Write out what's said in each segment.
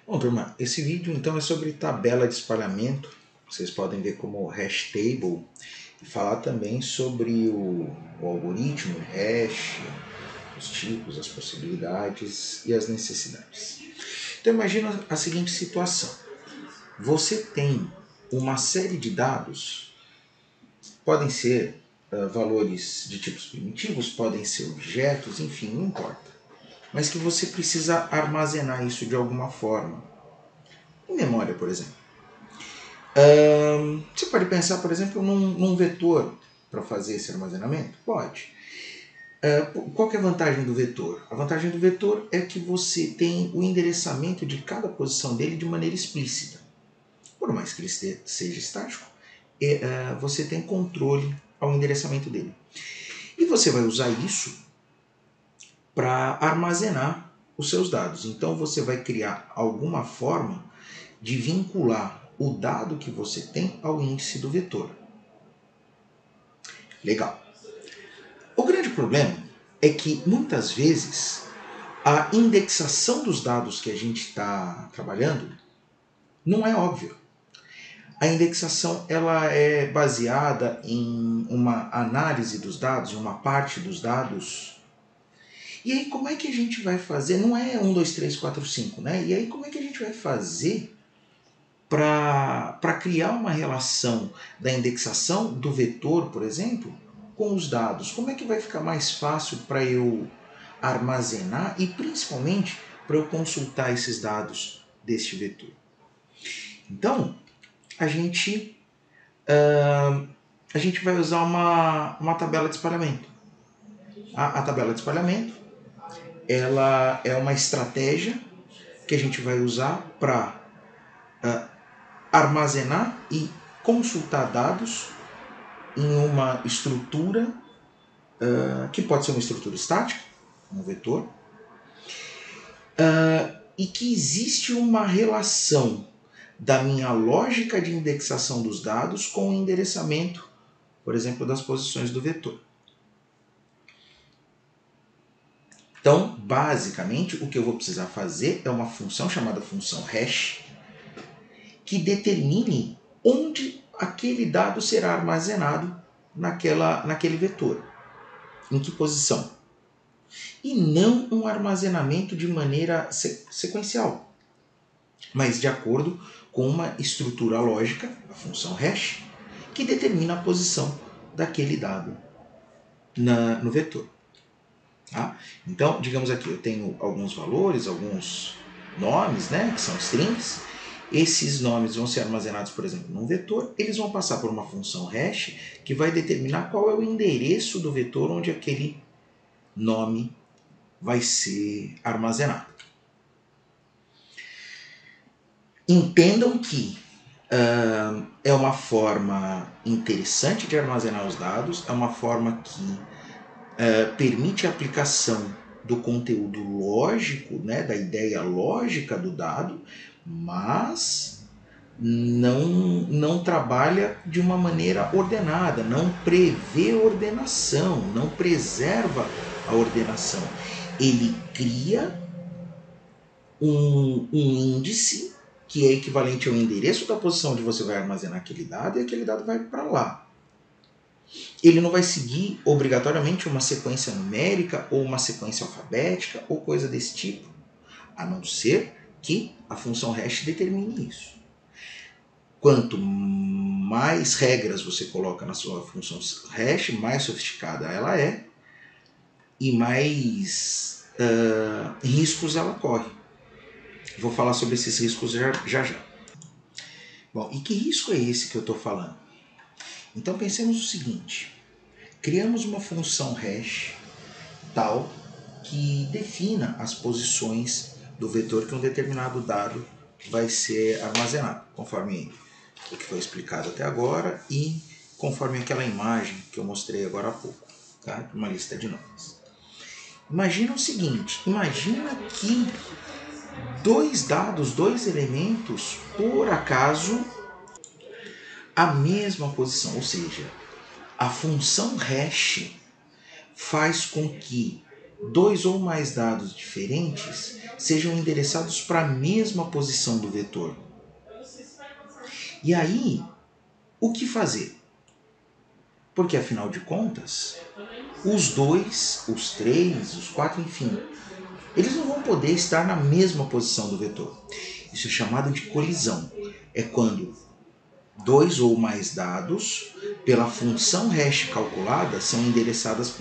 Bom, turma, esse vídeo então é sobre tabela de espalhamento. Vocês podem ver como hash table e falar também sobre o algoritmo, hash, os tipos, as possibilidades e as necessidades. Então imagina a seguinte situação. Você tem uma série de dados, podem ser valores de tipos primitivos, podem ser objetos, enfim, não importa. Mas que você precisa armazenar isso de alguma forma. Em memória, por exemplo. Você pode pensar, por exemplo, num vetor para fazer esse armazenamento? Pode. Qual que é a vantagem do vetor? A vantagem do vetor é que você tem o endereçamento de cada posição dele de maneira explícita. Por mais que ele seja estático, você tem controle ao endereçamento dele. E você vai usar isso para armazenar os seus dados. Então você vai criar alguma forma de vincular o dado que você tem ao índice do vetor. Legal. O grande problema é que muitas vezes a indexação dos dados que a gente está trabalhando não é óbvia. A indexação ela é baseada em uma análise dos dados, em uma parte dos dados. E aí como é que a gente vai fazer? Não é 1, 2, 3, 4, 5, né? E aí como é que a gente vai fazer para criar uma relação da indexação do vetor, por exemplo, com os dados? Como é que vai ficar mais fácil para eu armazenar e principalmente para eu consultar esses dados deste vetor? Então, a gente vai usar uma tabela de espalhamento. A tabela de espalhamento ela é uma estratégia que a gente vai usar para armazenar e consultar dados em uma estrutura que pode ser uma estrutura estática, um vetor, e que existe uma relação da minha lógica de indexação dos dados com o endereçamento, por exemplo, das posições do vetor. Então, basicamente, o que eu vou precisar fazer é uma função chamada função hash, que determine onde aquele dado será armazenado naquele vetor. Em que posição? E não um armazenamento de maneira sequencial, mas de acordo com uma estrutura lógica, a função hash, que determina a posição daquele dado no vetor. Tá? Então, digamos aqui, eu tenho alguns valores, alguns nomes, né, que são strings. Esses nomes vão ser armazenados, por exemplo, num vetor. Eles vão passar por uma função hash que vai determinar qual é o endereço do vetor onde aquele nome vai ser armazenado. Entendam que é uma forma interessante de armazenar os dados, é uma forma que permite a aplicação do conteúdo lógico, né, da ideia lógica do dado, mas não trabalha de uma maneira ordenada, não prevê ordenação, não preserva a ordenação. Ele cria um índice que é equivalente ao endereço da posição onde você vai armazenar aquele dado, e aquele dado vai para lá. Ele não vai seguir obrigatoriamente uma sequência numérica ou uma sequência alfabética ou coisa desse tipo, a não ser que a função hash determine isso. Quanto mais regras você coloca na sua função hash, mais sofisticada ela é e mais riscos ela corre. Vou falar sobre esses riscos já. Bom, e que risco é esse que eu estou falando? Então pensemos o seguinte: criamos uma função hash tal que defina as posições do vetor que um determinado dado vai ser armazenado, conforme o que foi explicado até agora e conforme aquela imagem que eu mostrei agora há pouco, tá? Uma lista de nomes. Imagina o seguinte: imagina que dois elementos, por acaso, a mesma posição, ou seja, a função hash faz com que dois ou mais dados diferentes sejam endereçados para a mesma posição do vetor. E aí, o que fazer? Porque, afinal de contas, os dois, os três, os quatro, enfim, eles não vão poder estar na mesma posição do vetor. Isso é chamado de colisão. É quando dois ou mais dados, pela função hash calculada, são endereçadas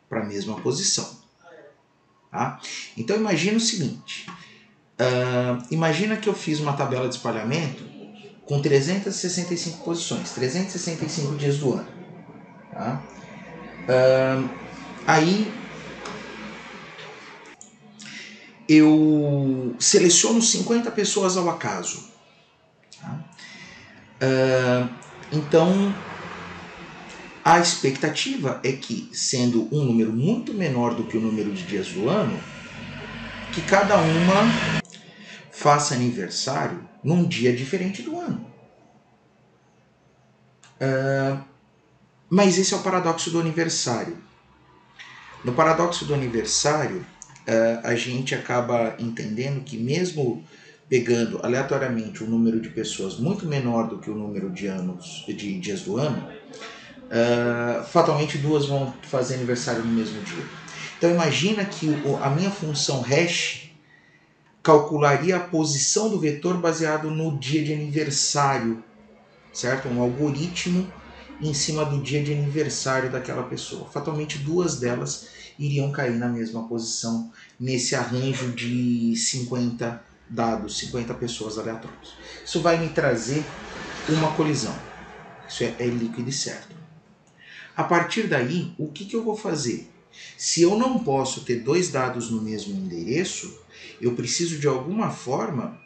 para a mesma posição. Tá? Então imagina o seguinte, imagina que eu fiz uma tabela de espalhamento com 365 posições, 365 dias do ano. Tá? Aí eu seleciono 50 pessoas ao acaso. Tá? Então, a expectativa é que, sendo um número muito menor do que o número de dias do ano, que cada uma faça aniversário num dia diferente do ano. Mas esse é o paradoxo do aniversário. No paradoxo do aniversário, a gente acaba entendendo que mesmo pegando aleatoriamente um número de pessoas muito menor do que o número de dias do ano, fatalmente duas vão fazer aniversário no mesmo dia. Então imagina que a minha função hash calcularia a posição do vetor baseado no dia de aniversário, certo? Um algoritmo em cima do dia de aniversário daquela pessoa. Fatalmente duas delas iriam cair na mesma posição nesse arranjo de 50 dados, 50 pessoas aleatórias. Isso vai me trazer uma colisão. Isso é líquido e certo. A partir daí, o que eu vou fazer? Se eu não posso ter dois dados no mesmo endereço, eu preciso de alguma forma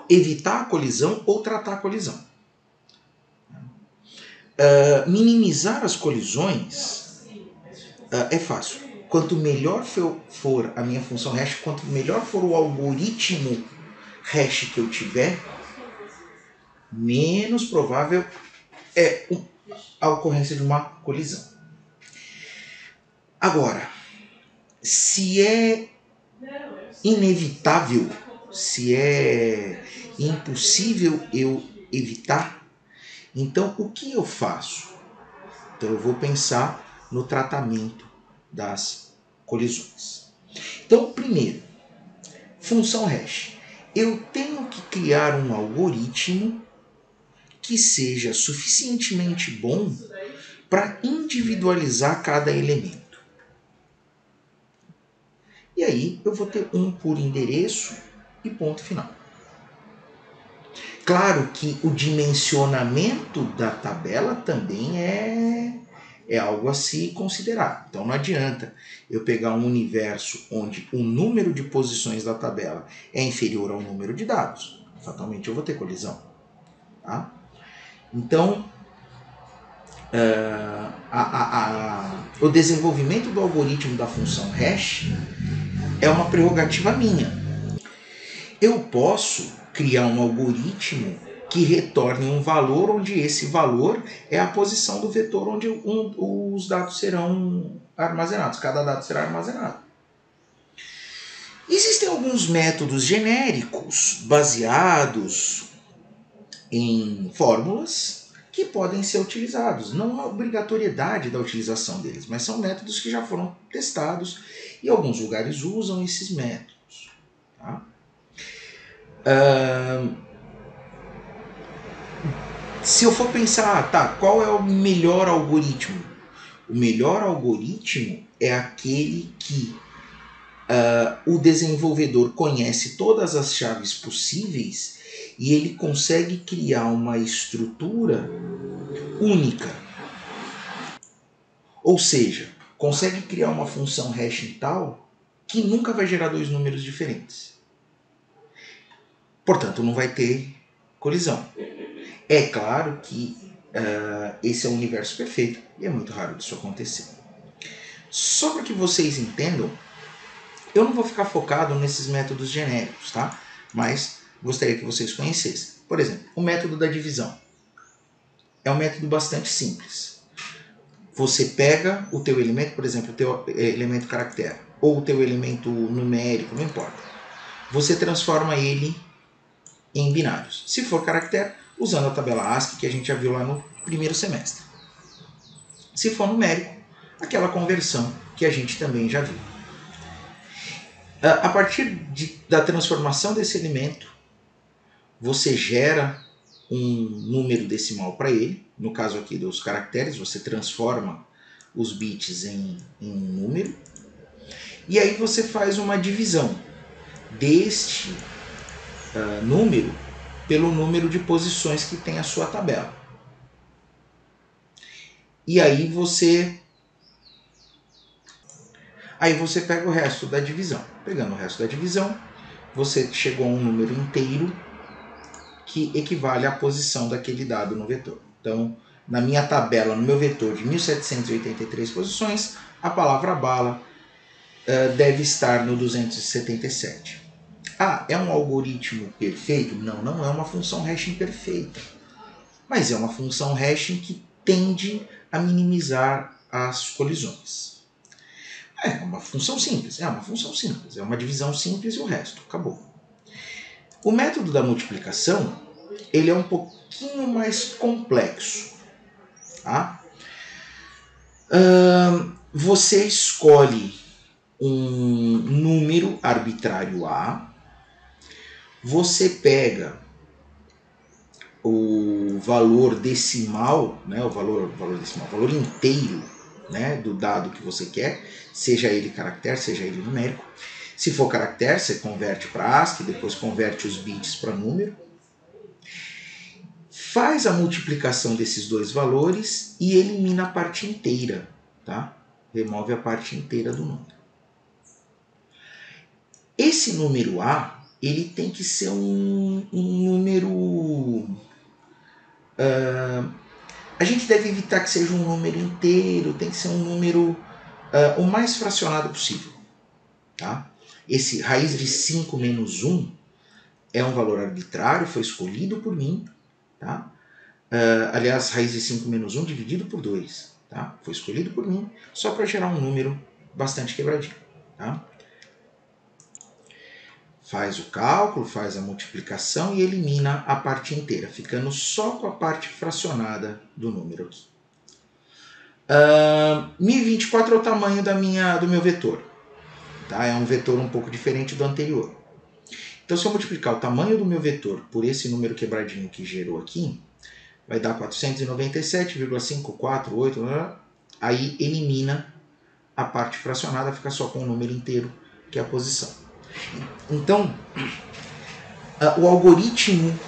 evitar a colisão ou tratar a colisão. Minimizar as colisões é fácil. Quanto melhor for a minha função hash, quanto melhor for o algoritmo hash que eu tiver, menos provável é a ocorrência de uma colisão. Agora, se é inevitável, se é impossível eu evitar, então o que eu faço? Então eu vou pensar no tratamento das colisões. Então, primeiro, função hash. Eu tenho que criar um algoritmo que seja suficientemente bom para individualizar cada elemento. E aí eu vou ter um por endereço e ponto final. Claro que o dimensionamento da tabela também é algo a se considerar. Então não adianta eu pegar um universo onde o número de posições da tabela é inferior ao número de dados. Fatalmente eu vou ter colisão. Tá? Então, o desenvolvimento do algoritmo da função hash é uma prerrogativa minha. Eu posso criar um algoritmo que retorne um valor onde esse valor é a posição do vetor onde os dados serão armazenados. Cada dado será armazenado. Existem alguns métodos genéricos baseados em fórmulas que podem ser utilizados. Não há obrigatoriedade da utilização deles, mas são métodos que já foram testados e alguns lugares usam esses métodos. Tá? Se eu for pensar, qual é o melhor algoritmo? O melhor algoritmo é aquele que o desenvolvedor conhece todas as chaves possíveis e ele consegue criar uma estrutura única. Ou seja, consegue criar uma função hash tal que nunca vai gerar dois números diferentes. Portanto, não vai ter colisão. É claro que esse é um universo perfeito e é muito raro disso acontecer. Só para que vocês entendam, eu não vou ficar focado nesses métodos genéricos, tá? Mas gostaria que vocês conhecessem. Por exemplo, o método da divisão. É um método bastante simples. você pega o teu elemento, por exemplo, o teu elemento caractere, ou o teu elemento numérico, não importa. Você transforma ele em binários. Se for caractere, usando a tabela ASCII que a gente já viu lá no primeiro semestre. Se for numérico, aquela conversão que a gente também já viu. A partir da transformação desse elemento, você gera um número decimal para ele. No caso aqui dos caracteres, você transforma os bits em um número. E aí você faz uma divisão deste número pelo número de posições que tem a sua tabela. E aí você pega o resto da divisão. Pegando o resto da divisão, você chegou a um número inteiro que equivale à posição daquele dado no vetor. Então, na minha tabela, no meu vetor de 1783 posições, a palavra bala deve estar no 277. Ah, é um algoritmo perfeito? Não, não é uma função hashing perfeita. Mas é uma função hashing que tende a minimizar as colisões. É uma função simples, é uma divisão simples e o resto, acabou. O método da multiplicação, ele é um pouquinho mais complexo. Tá? Você escolhe um número arbitrário A, você pega o valor decimal, né, o valor inteiro, né, do dado que você quer, seja ele caractere, seja ele numérico. Se for caractere, você converte para ASCII, depois converte os bits para número. Faz a multiplicação desses dois valores e elimina a parte inteira. Tá? Remove a parte inteira do número. Esse número A, ele tem que ser um número... a gente deve evitar que seja um número inteiro, tem que ser um número o mais fracionado possível. Tá? Esse raiz de 5 menos 1 é um valor arbitrário, foi escolhido por mim. Tá? Aliás, raiz de 5 menos 1 dividido por 2. Tá? Foi escolhido por mim só para gerar um número bastante quebradinho. Tá? Faz o cálculo, faz a multiplicação e elimina a parte inteira, ficando só com a parte fracionada do número aqui. 1024 é o tamanho do meu vetor. Tá? É um vetor um pouco diferente do anterior. Então, se eu multiplicar o tamanho do meu vetor por esse número quebradinho que gerou aqui, vai dar 497,548, aí elimina a parte fracionada, fica só com o número inteiro, que é a posição. Então, o algoritmo,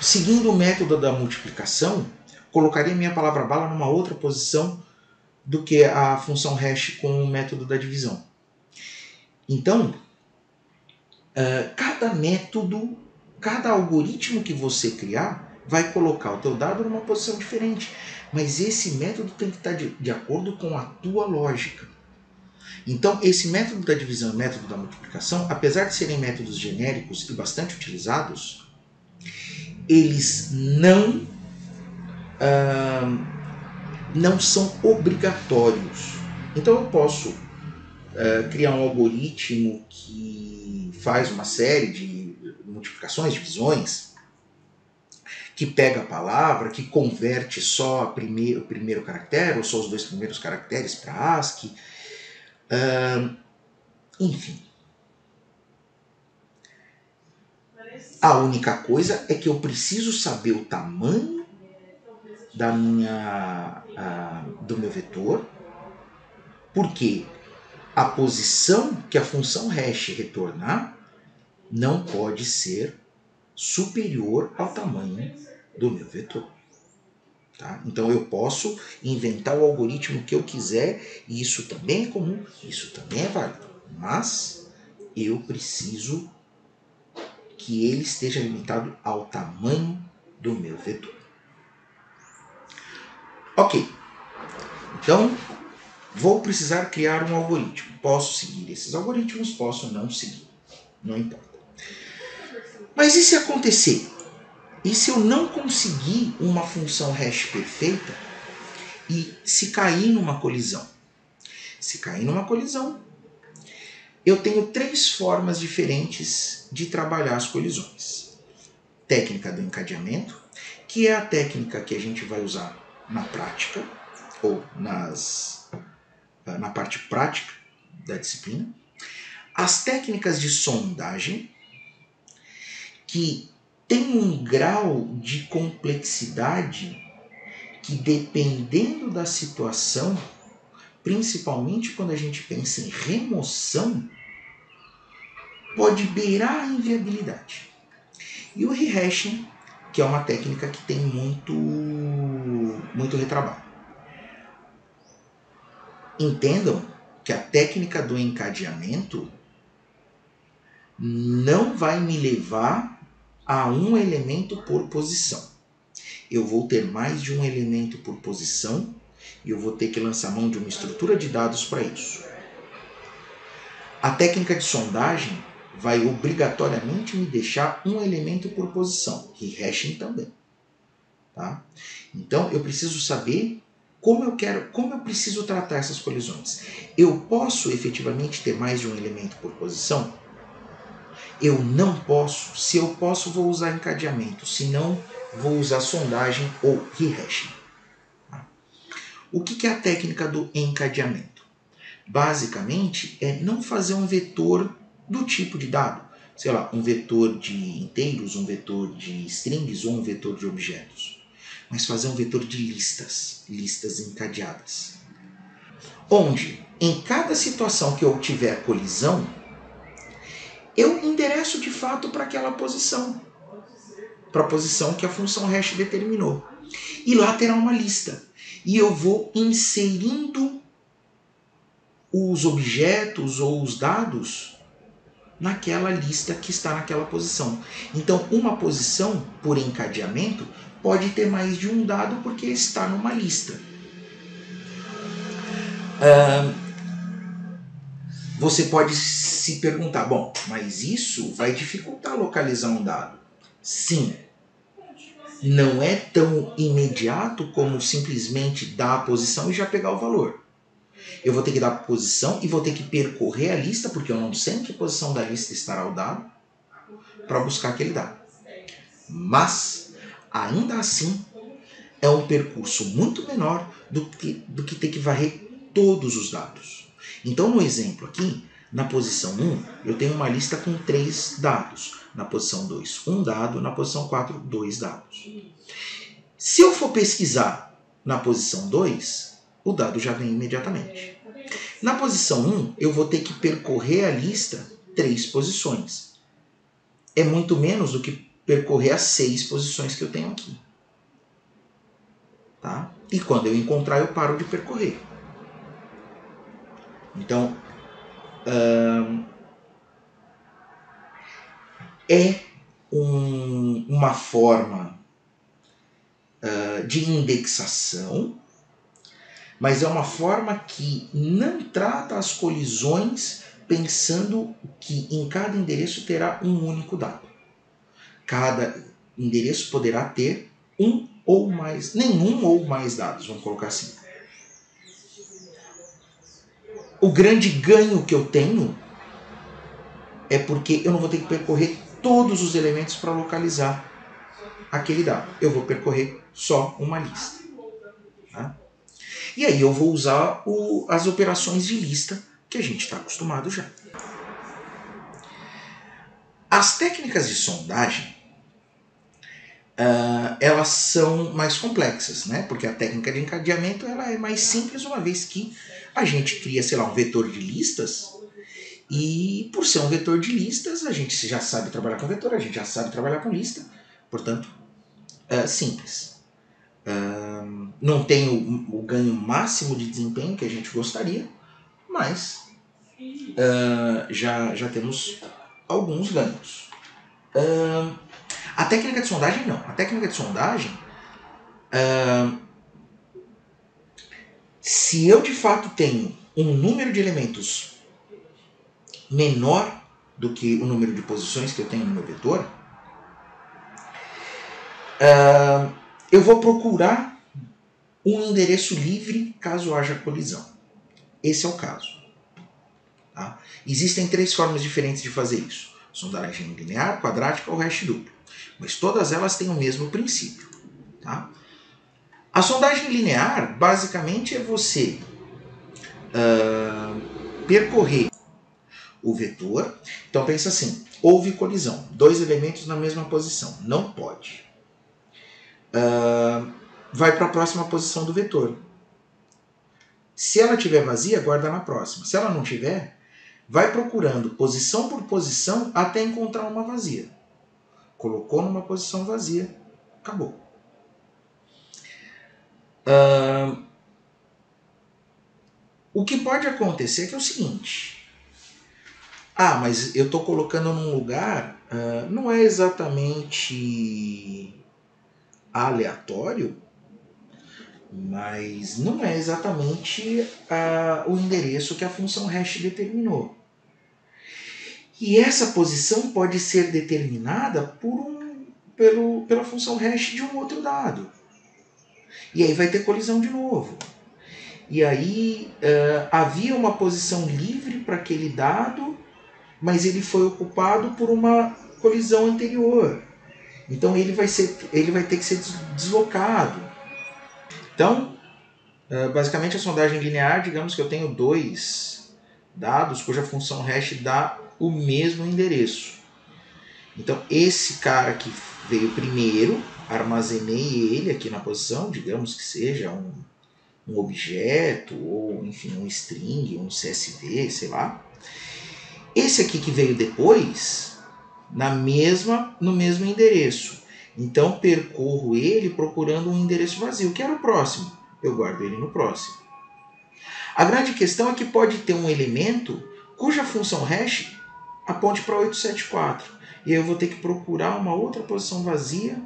seguindo o método da multiplicação, colocaria minha palavra bala numa outra posição do que a função hash com o método da divisão. Então, cada algoritmo que você criar vai colocar o teu dado numa posição diferente. Mas esse método tem que estar de acordo com a tua lógica. Então, esse método da divisão e método da multiplicação, apesar de serem métodos genéricos e bastante utilizados, eles não são obrigatórios. Então, eu posso criar um algoritmo que faz uma série de multiplicações, divisões, que pega a palavra, que converte só o primeiro caractere, ou só os dois primeiros caracteres para ASCII. Enfim. A única coisa é que eu preciso saber o tamanho do meu vetor, porque a posição que a função hash retornar não pode ser superior ao tamanho do meu vetor. Tá? Então eu posso inventar o algoritmo que eu quiser, e isso também é comum, isso também é válido, mas eu preciso que ele esteja limitado ao tamanho do meu vetor. Ok, então vou precisar criar um algoritmo. Posso seguir esses algoritmos, posso não seguir, não importa. Mas e se acontecer? E se eu não conseguir uma função hash perfeita, E se cair numa colisão? Se cair numa colisão, eu tenho 3 formas diferentes de trabalhar as colisões. Técnica do encadeamento, que é a técnica que a gente vai usar na prática, ou na parte prática da disciplina. As técnicas de sondagem, que tem um grau de complexidade que, dependendo da situação, principalmente quando a gente pensa em remoção, pode beirar a inviabilidade. E o rehashing, que é uma técnica que tem muito retrabalho. Entendam que a técnica do encadeamento não vai me levar a um elemento por posição. Eu vou ter mais de um elemento por posição e eu vou ter que lançar mão de uma estrutura de dados para isso. A técnica de sondagem vai obrigatoriamente me deixar um elemento por posição, rehashing também. Tá? Então eu preciso saber como eu preciso tratar essas colisões. Eu posso efetivamente ter mais de um elemento por posição? Eu não posso. Se eu posso, vou usar encadeamento. Se não, vou usar sondagem ou rehashing. O que é a técnica do encadeamento? Basicamente, é não fazer um vetor do tipo de dado. Sei lá, um vetor de inteiros, um vetor de strings ou um vetor de objetos. Mas fazer um vetor de listas encadeadas. Onde, em cada situação que eu tiver colisão, eu endereço de fato para aquela posição. Para a posição que a função hash determinou. E lá terá uma lista. E eu vou inserindo os objetos ou os dados naquela lista que está naquela posição. Então, uma posição, por encadeamento, pode ter mais de um dado porque está numa lista. Você pode se perguntar, bom, mas isso vai dificultar localizar um dado. Sim. Não é tão imediato como simplesmente dar a posição e já pegar o valor. Eu vou ter que dar a posição e vou ter que percorrer a lista, porque eu não sei em que posição da lista estará o dado, para buscar aquele dado. Mas, ainda assim, é um percurso muito menor do que ter que varrer todos os dados. Então, no exemplo aqui, na posição 1, eu tenho uma lista com 3 dados. Na posição 2, 1 dado. Na posição 4, 2 dados. Se eu for pesquisar na posição 2, o dado já vem imediatamente. Na posição 1, eu vou ter que percorrer a lista 3 posições. É muito menos do que percorrer as 6 posições que eu tenho aqui. Tá? E quando eu encontrar, eu paro de percorrer. Então, é uma forma de indexação, mas é uma forma que não trata as colisões pensando que em cada endereço terá um único dado. Cada endereço poderá ter nenhum ou mais dados, vamos colocar assim. O grande ganho que eu tenho é porque eu não vou ter que percorrer todos os elementos para localizar aquele dado. Eu vou percorrer só uma lista. Tá? E aí eu vou usar as operações de lista que a gente está acostumado já. As técnicas de sondagem, elas são mais complexas, né? Porque a técnica de encadeamento ela é mais simples, uma vez que a gente cria, sei lá, um vetor de listas, e por ser um vetor de listas, a gente já sabe trabalhar com vetor, a gente já sabe trabalhar com lista, portanto, simples. Não tem o ganho máximo de desempenho que a gente gostaria, mas já temos alguns ganhos. A técnica de sondagem não. A técnica de sondagem, se eu de fato tenho um número de elementos menor do que o número de posições que eu tenho no meu vetor, eu vou procurar um endereço livre caso haja colisão. Esse é o caso. Tá? Existem 3 formas diferentes de fazer isso. Sondagem linear, quadrática ou hash duplo. Mas todas elas têm o mesmo princípio. Tá? A sondagem linear, basicamente, é você percorrer o vetor. Então pensa assim, houve colisão, 2 elementos na mesma posição. Não pode. Vai para a próxima posição do vetor. Se ela tiver vazia, guarda na próxima. Se ela não tiver, vai procurando posição por posição até encontrar uma vazia. Colocou numa posição vazia, acabou. O que pode acontecer é que é o seguinte. Mas eu estou colocando num lugar, não é exatamente aleatório, mas não é exatamente o endereço que a função hash determinou. E essa posição pode ser determinada pela função hash de um outro dado. E aí vai ter colisão de novo. E aí havia uma posição livre para aquele dado, mas ele foi ocupado por uma colisão anterior. Então ele vai ter que ser deslocado. Então, basicamente a sondagem linear, digamos que eu tenho 2 dados cuja função hash dá o mesmo endereço. Então esse cara que veio primeiro, armazenei ele aqui na posição, digamos que seja um objeto, ou enfim, um string, um CSV, sei lá. Esse aqui que veio depois, no mesmo endereço. Então percorro ele procurando um endereço vazio, que era o próximo. Eu guardo ele no próximo. A grande questão é que pode ter um elemento cuja função hash aponte para 874. E eu vou ter que procurar uma outra posição vazia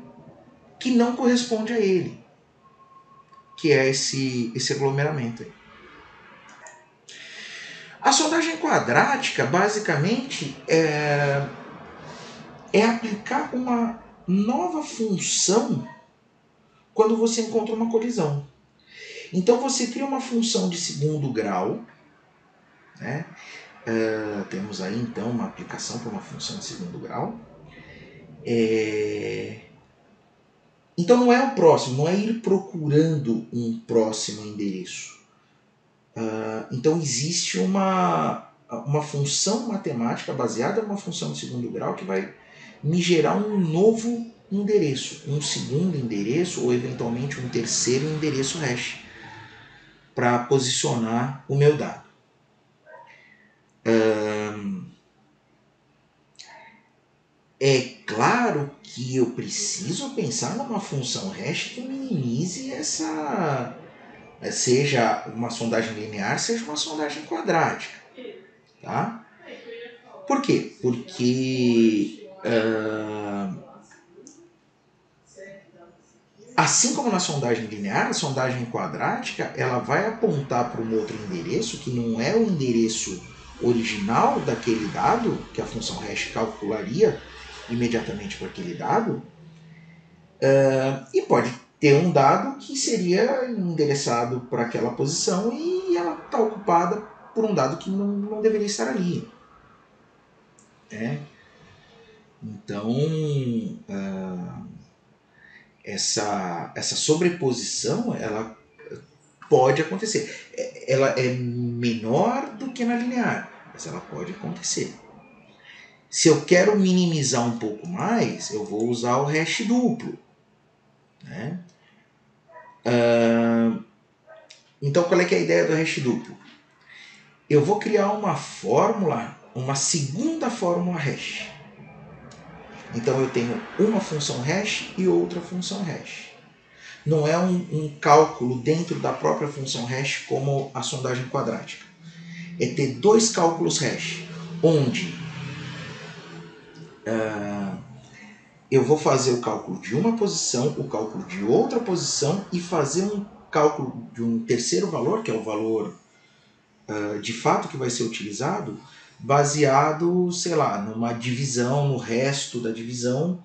que não corresponde a ele, que é esse aglomeramento aí. A sondagem quadrática, basicamente, é aplicar uma nova função quando você encontra uma colisão. Então você cria uma função de segundo grau, né? Temos aí então uma aplicação para uma função de segundo grau. Então não é o próximo, não é ir procurando um próximo endereço. Então existe uma função matemática baseada numa função de segundo grau que vai me gerar um novo endereço, um segundo endereço ou eventualmente um terceiro endereço hash para posicionar o meu dado. É claro que eu preciso pensar numa função hash que minimize essa, seja uma sondagem linear, seja uma sondagem quadrática. Tá? Por quê? Porque assim como na sondagem linear, a sondagem quadrática ela vai apontar para um outro endereço que não é o endereço original daquele dado, que a função hash calcularia imediatamente para aquele dado, e pode ter um dado que seria endereçado para aquela posição e ela está ocupada por um dado que não deveria estar ali. Então, essa sobreposição ela pode acontecer. Ela é menor do que na linear, mas ela pode acontecer. Se eu quero minimizar um pouco mais, eu vou usar o hash duplo. Né? Então, qual é que é a ideia do hash duplo? Eu vou criar uma fórmula, uma segunda fórmula hash. Então, eu tenho uma função hash e outra função hash. Não é um cálculo dentro da própria função hash como a sondagem quadrática. É ter 2 cálculos hash, onde eu vou fazer o cálculo de uma posição, o cálculo de outra posição e fazer um cálculo de um terceiro valor, que é o valor de fato que vai ser utilizado, baseado, numa divisão, no resto da divisão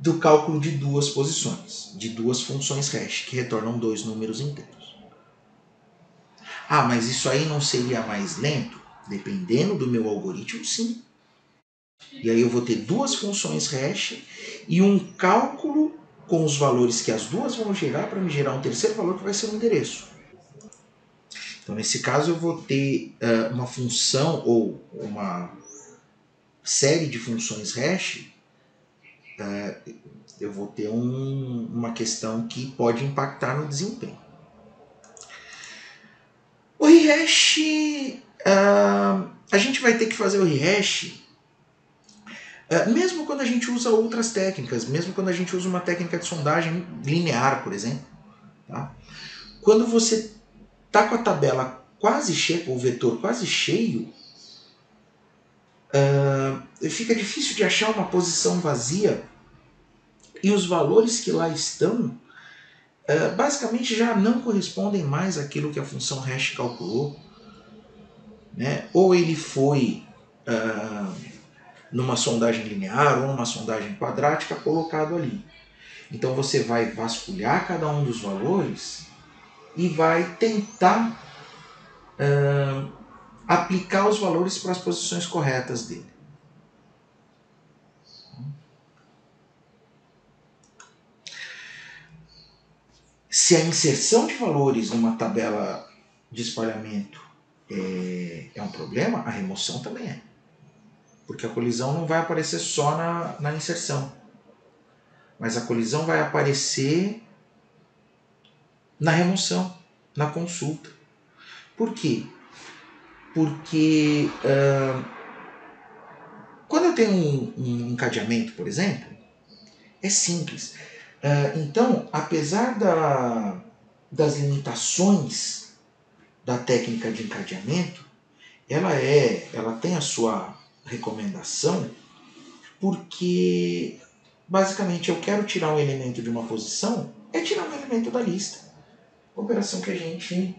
do cálculo de duas posições, de duas funções hash, que retornam dois números inteiros. Ah, mas isso aí não seria mais lento? Dependendo do meu algoritmo, sim. E aí eu vou ter duas funções hash e um cálculo com os valores que as duas vão gerar para me gerar um terceiro valor que vai ser um endereço. Então, nesse caso, eu vou ter uma função ou uma série de funções hash. Eu vou ter uma questão que pode impactar no desempenho. O rehash, a gente vai ter que fazer o rehash mesmo quando a gente usa outras técnicas, mesmo quando a gente usa uma técnica de sondagem linear, por exemplo. Tá? Quando você está com a tabela quase cheia, o vetor quase cheio, fica difícil de achar uma posição vazia e os valores que lá estão basicamente já não correspondem mais àquilo que a função hash calculou. Né? Ou ele foi numa sondagem linear ou numa sondagem quadrática colocado ali. Então você vai vasculhar cada um dos valores e vai tentar aplicar os valores para as posições corretas dele. Se a inserção de valores numa tabela de espalhamento é um problema, a remoção também é. Porque a colisão não vai aparecer só na inserção, mas a colisão vai aparecer na remoção, na consulta. Por quê? Porque quando eu tenho um encadeamento, por exemplo, é simples. Então, apesar das limitações da técnica de encadeamento, ela tem a sua recomendação porque, basicamente, eu quero tirar um elemento de uma posição, é tirar um elemento da lista. Operação que a gente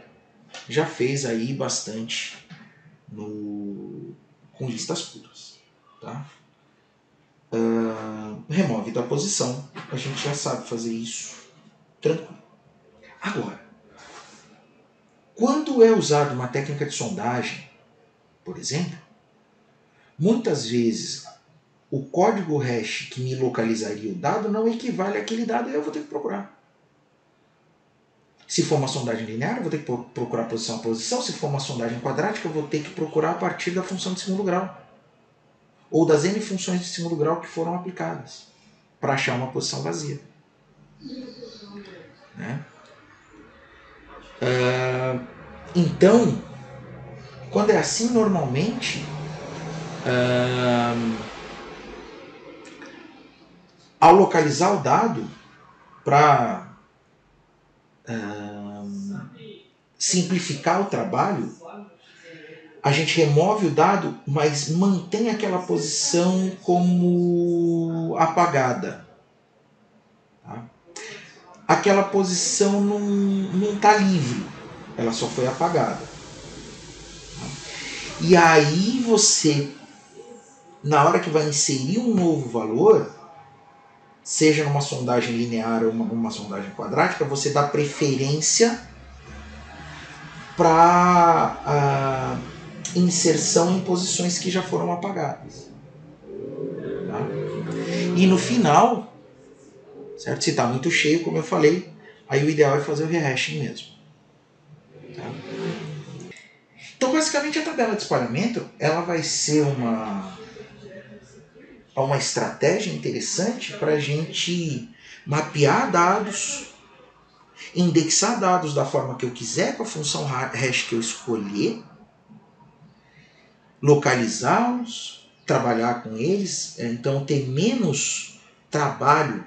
já fez aí bastante com listas puras. Tá? Remove da posição, a gente já sabe fazer isso tranquilo. Agora, quando é usada uma técnica de sondagem, por exemplo, muitas vezes o código hash que me localizaria o dado não equivale àquele dado e eu vou ter que procurar. Se for uma sondagem linear, eu vou ter que procurar posição a posição. Se for uma sondagem quadrática, eu vou ter que procurar a partir da função de segundo grau. Ou das n funções de segundo grau que foram aplicadas para achar uma posição vazia. Né? Então, quando é assim, normalmente, ao localizar o dado, para simplificar o trabalho, a gente remove o dado, mas mantém aquela posição como apagada. Tá? Aquela posição não está livre, ela só foi apagada. Tá? E aí você, na hora que vai inserir um novo valor, seja numa sondagem linear ou uma sondagem quadrática, você dá preferência para inserção em posições que já foram apagadas. Tá? E no final, certo? Se está muito cheio, como eu falei, aí o ideal é fazer o rehashing mesmo. Tá? Então, basicamente, a tabela de espalhamento ela vai ser uma estratégia interessante para a gente mapear dados, indexar dados da forma que eu quiser com a função hash que eu escolher, localizá-los, trabalhar com eles, então ter menos trabalho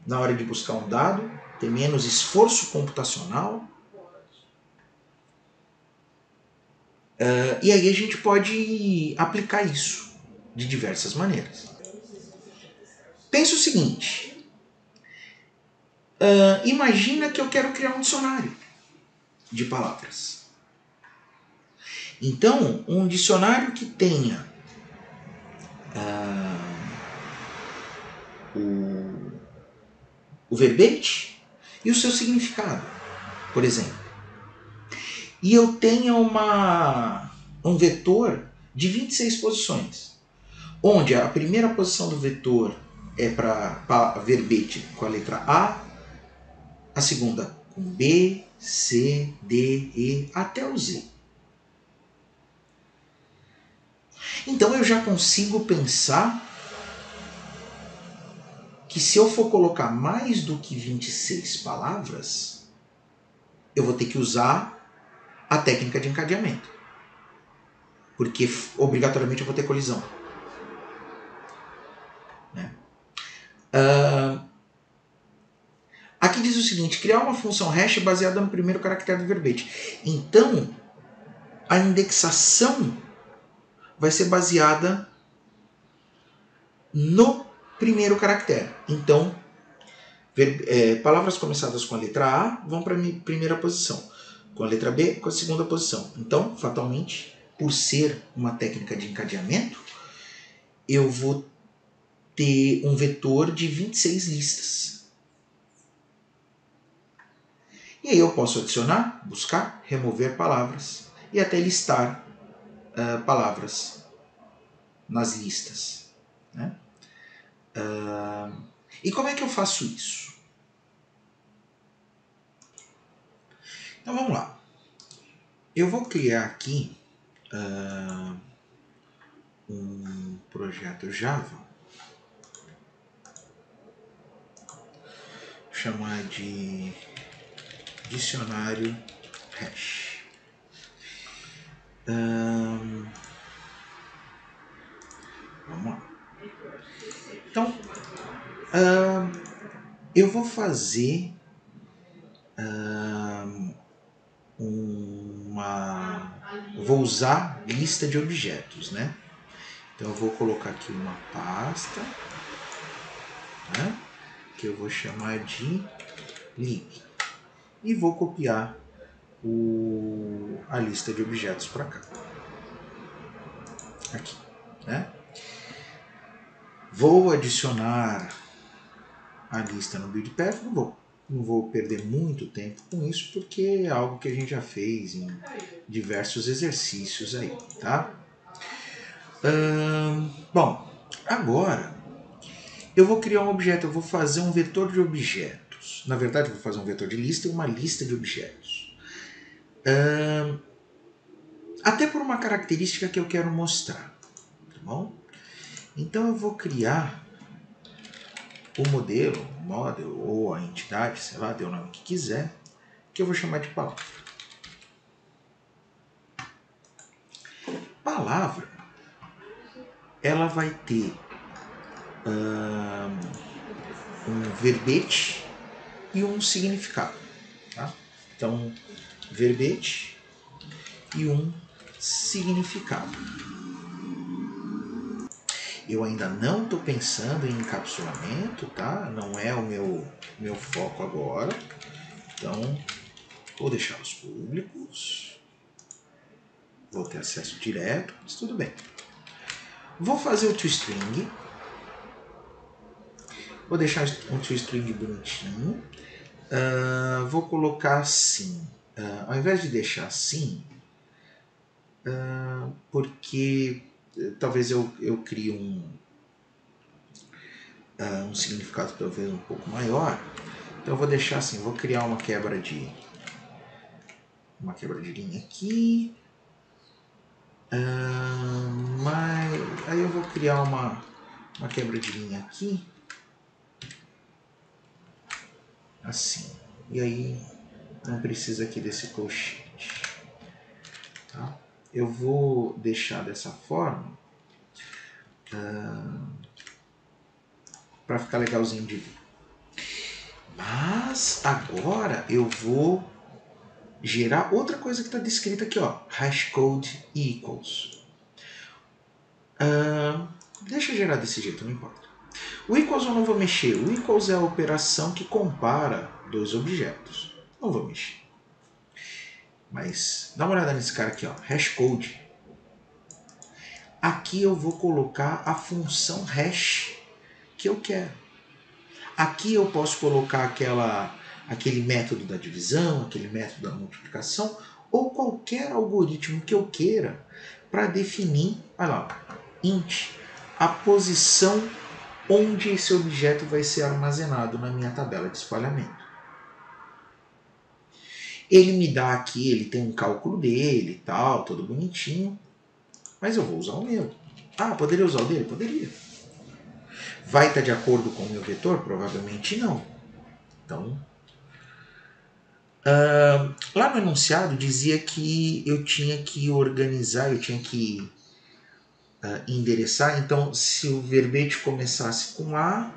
na hora de buscar um dado, ter menos esforço computacional. E aí a gente pode aplicar isso de diversas maneiras. Pensa o seguinte, imagina que eu quero criar um dicionário de palavras. Então, um dicionário que tenha o verbete e o seu significado, por exemplo. E eu tenho um vetor de 26 posições, onde a primeira posição do vetor é para verbete com a letra a segunda com B, C, D, E, até o Z. Então eu já consigo pensar que se eu for colocar mais do que 26 palavras, eu vou ter que usar a técnica de encadeamento. Porque obrigatoriamente eu vou ter colisão. Né? Aqui diz o seguinte: criar uma função hash baseada no primeiro caractere do verbete. Então, a indexação vai ser baseada no primeiro caractere. Então, palavras começadas com a letra A vão para a primeira posição, com a letra B com a segunda posição. Então, fatalmente, por ser uma técnica de encadeamento, eu vou ter um vetor de 26 listas. E aí eu posso adicionar, buscar, remover palavras e até listar palavras nas listas. Né? E como é que eu faço isso? Então vamos lá. Eu vou criar aqui um projeto Java, chamar de dicionário hash. Vamos lá. Então, eu vou fazer vou usar lista de objetos, né? Então eu vou colocar aqui uma pasta, né, que eu vou chamar de lib, e vou copiar a lista de objetos para cá. Aqui, né? Vou adicionar a lista no build path, não vou perder muito tempo com isso, porque é algo que a gente já fez em diversos exercícios aí, tá? Bom, agora eu vou criar um objeto, eu vou fazer um vetor de objetos. Na verdade, eu vou fazer um vetor de lista e uma lista de objetos. Até por uma característica que eu quero mostrar, tá bom? Então eu vou criar o modelo ou a entidade, sei lá, dê o nome que quiser, que eu vou chamar de palavra. Palavra, ela vai ter um verbete e um significado. Tá? Então, verbete e um significado. Eu ainda não estou pensando em encapsulamento, tá? Não é o meu foco agora. Então, vou deixá-los públicos. Vou ter acesso direto, mas tudo bem. Vou fazer o toString. Vou deixar um toString bonitinho. Vou colocar assim. Ao invés de deixar assim, porque talvez eu crie um significado talvez um pouco maior. Então eu vou deixar assim, vou criar uma quebra de linha aqui. Mas aí eu vou criar uma quebra de linha aqui. Assim. E aí não precisa aqui desse colchete. Tá? Eu vou deixar dessa forma para ficar legalzinho de ver. Mas agora eu vou gerar outra coisa que está descrita aqui, ó, hashcode equals. Deixa eu gerar desse jeito, não importa. O equals eu não vou mexer. O equals é a operação que compara dois objetos. Não vou mexer. Mas dá uma olhada nesse cara aqui, ó, hashcode. Aqui eu vou colocar a função hash que eu quero. Aqui eu posso colocar aquele método da divisão, aquele método da multiplicação, ou qualquer algoritmo que eu queira para definir, olha lá, int, a posição onde esse objeto vai ser armazenado na minha tabela de espalhamento. Ele me dá aqui, ele tem um cálculo dele e tal, todo bonitinho, mas eu vou usar o meu. Ah, poderia usar o dele? Poderia. Vai estar de acordo com o meu vetor? Provavelmente não. Então, lá no enunciado dizia que eu tinha que organizar, eu tinha que endereçar. Então, se o verbete começasse com A,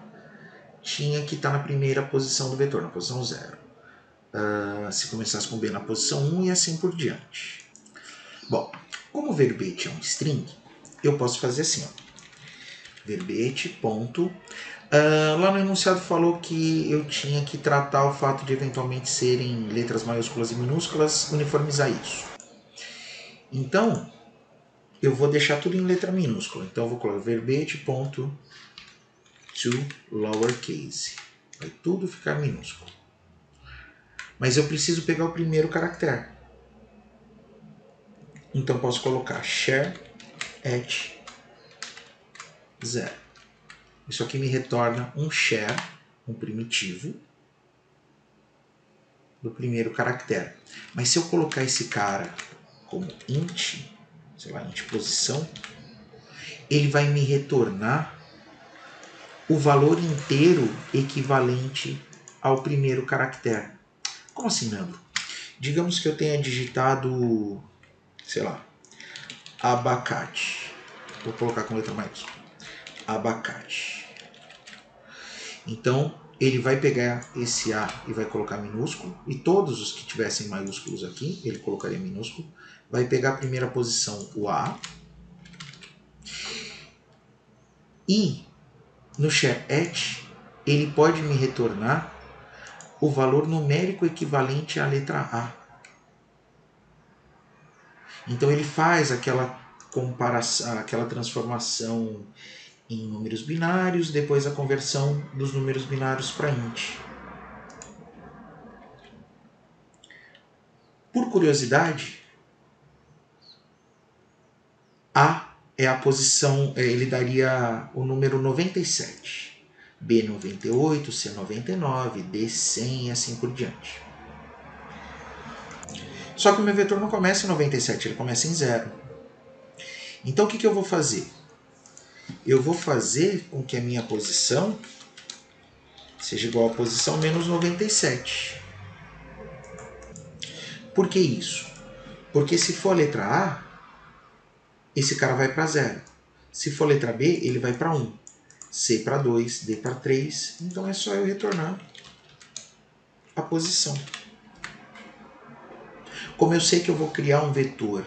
tinha que estar na primeira posição do vetor, na posição 0. Se começasse com B, na posição 1 e assim por diante. Bom, como o verbete é um string, eu posso fazer assim, ó. Verbete, ponto. Lá no enunciado falou que eu tinha que tratar o fato de eventualmente serem letras maiúsculas e minúsculas, uniformizar isso. Então, eu vou deixar tudo em letra minúscula. Então, eu vou colocar verbete, ponto, to lowercase. Vai tudo ficar minúsculo. Mas eu preciso pegar o primeiro caractere. Então, posso colocar char at 0. Isso aqui me retorna um char, um primitivo, do primeiro caractere. Mas se eu colocar esse cara como int, sei lá, int posição, ele vai me retornar o valor inteiro equivalente ao primeiro caractere. Como assim, Nando? Digamos que eu tenha digitado, sei lá, abacate. Vou colocar com letra maiúscula. Abacate. Então, ele vai pegar esse A e vai colocar minúsculo, e todos os que tivessem maiúsculos aqui, ele colocaria minúsculo, vai pegar a primeira posição, o A, e no char at, ele pode me retornar o valor numérico equivalente à letra A. Então ele faz aquela comparação, aquela transformação em números binários, depois a conversão dos números binários para int. Por curiosidade, A é a posição, ele daria o número 97, B 98, C 99, D 100 e assim por diante. Só que o meu vetor não começa em 97, ele começa em 0. Então o que eu vou fazer? Eu vou fazer com que a minha posição seja igual a posição menos 97. Por que isso? Porque se for a letra A, esse cara vai para 0. Se for a letra B, ele vai para 1. C para 2, D para 3. Então é só eu retornar a posição. Como eu sei que eu vou criar um vetor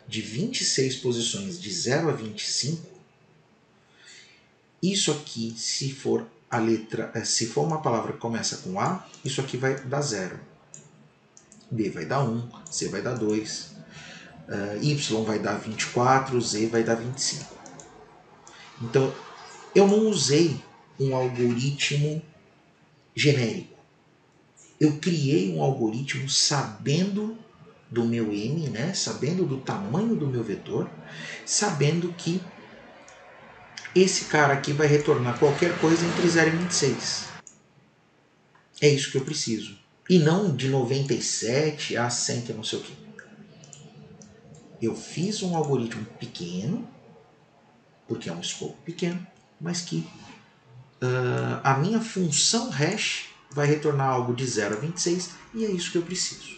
de 26 posições de 0 a 25, isso aqui, se for a letra, se for uma palavra que começa com A, isso aqui vai dar 0. B vai dar 1, C vai dar 2, Y vai dar 24, Z vai dar 25. Então, eu não usei um algoritmo genérico. Eu criei um algoritmo sabendo do meu M, né? Sabendo do tamanho do meu vetor, sabendo que esse cara aqui vai retornar qualquer coisa entre 0 e 26. É isso que eu preciso. E não de 97 a 100, que não sei o que. Eu fiz um algoritmo pequeno, porque é um escopo pequeno, mas que a minha função hash vai retornar algo de 0 a 26 e é isso que eu preciso.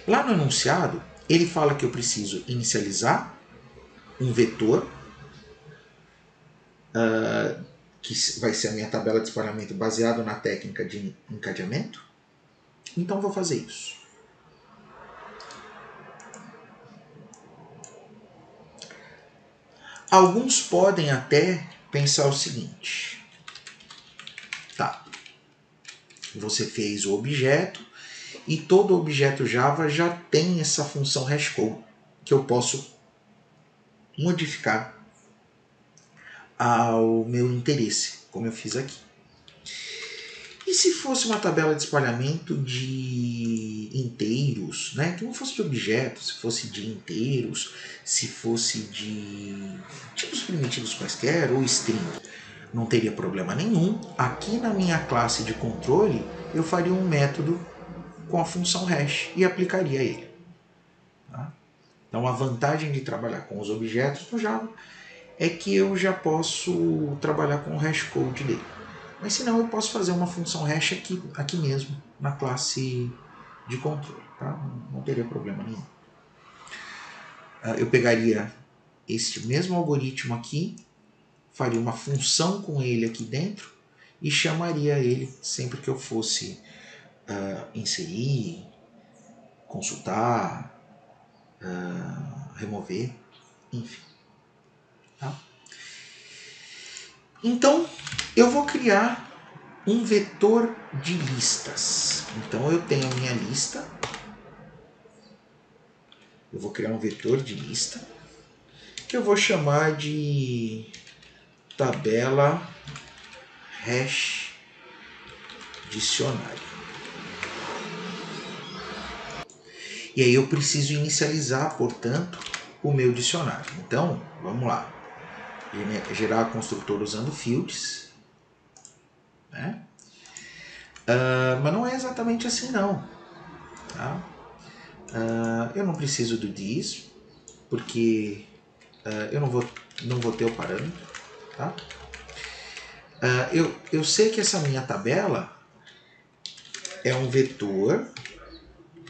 Lá no enunciado, ele fala que eu preciso inicializar um vetor, que vai ser a minha tabela de espalhamento baseado na técnica de encadeamento. Então vou fazer isso. Alguns podem até pensar o seguinte. Tá, você fez o objeto e todo objeto Java já tem essa função hashcode que eu posso modificar ao meu interesse, como eu fiz aqui. E se fosse uma tabela de espalhamento de inteiros, né? Que não fosse de objetos, se fosse de inteiros, se fosse de tipos primitivos quaisquer ou string, não teria problema nenhum. Aqui na minha classe de controle, eu faria um método com a função hash e aplicaria ele. Tá? Então a vantagem de trabalhar com os objetos no Java é que eu já posso trabalhar com o hashcode dele. Mas se não, eu posso fazer uma função hash aqui mesmo, na classe de controle. Tá? Não teria problema nenhum. Eu pegaria este mesmo algoritmo aqui, faria uma função com ele aqui dentro e chamaria ele sempre que eu fosse inserir, consultar, remover, enfim. Tá? Então, eu vou criar um vetor de listas. Então, eu tenho a minha lista. Eu vou criar um vetor de lista que eu vou chamar de tabela hash dicionário. E aí eu preciso inicializar, portanto, o meu dicionário. Então, vamos lá. Gerar construtor usando fields. Né? Mas não é exatamente assim não. Tá? Eu não preciso do this, porque eu não vou ter o parâmetro. Tá? Eu sei que essa minha tabela é um vetor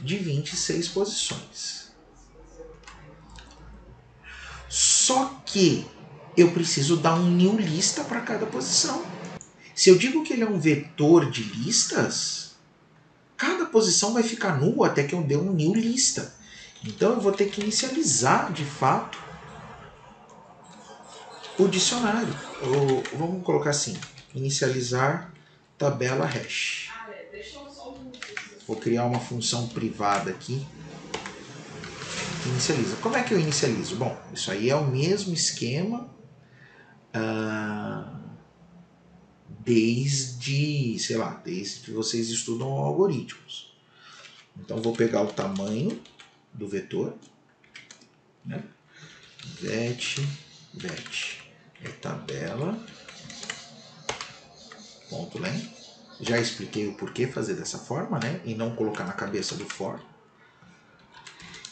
de 26 posições. Só que eu preciso dar um new lista para cada posição. Se eu digo que ele é um vetor de listas, cada posição vai ficar nua até que eu dê um new lista. Então eu vou ter que inicializar de fato o dicionário. Ou, vamos colocar assim, inicializar tabela hash. Vou criar uma função privada aqui. Inicializa. Como é que eu inicializo? Bom, isso aí é o mesmo esquema desde que vocês estudam algoritmos. Então vou pegar o tamanho do vetor, né? vet é tabela ponto len. Já expliquei o porquê fazer dessa forma, né? E não colocar na cabeça do for.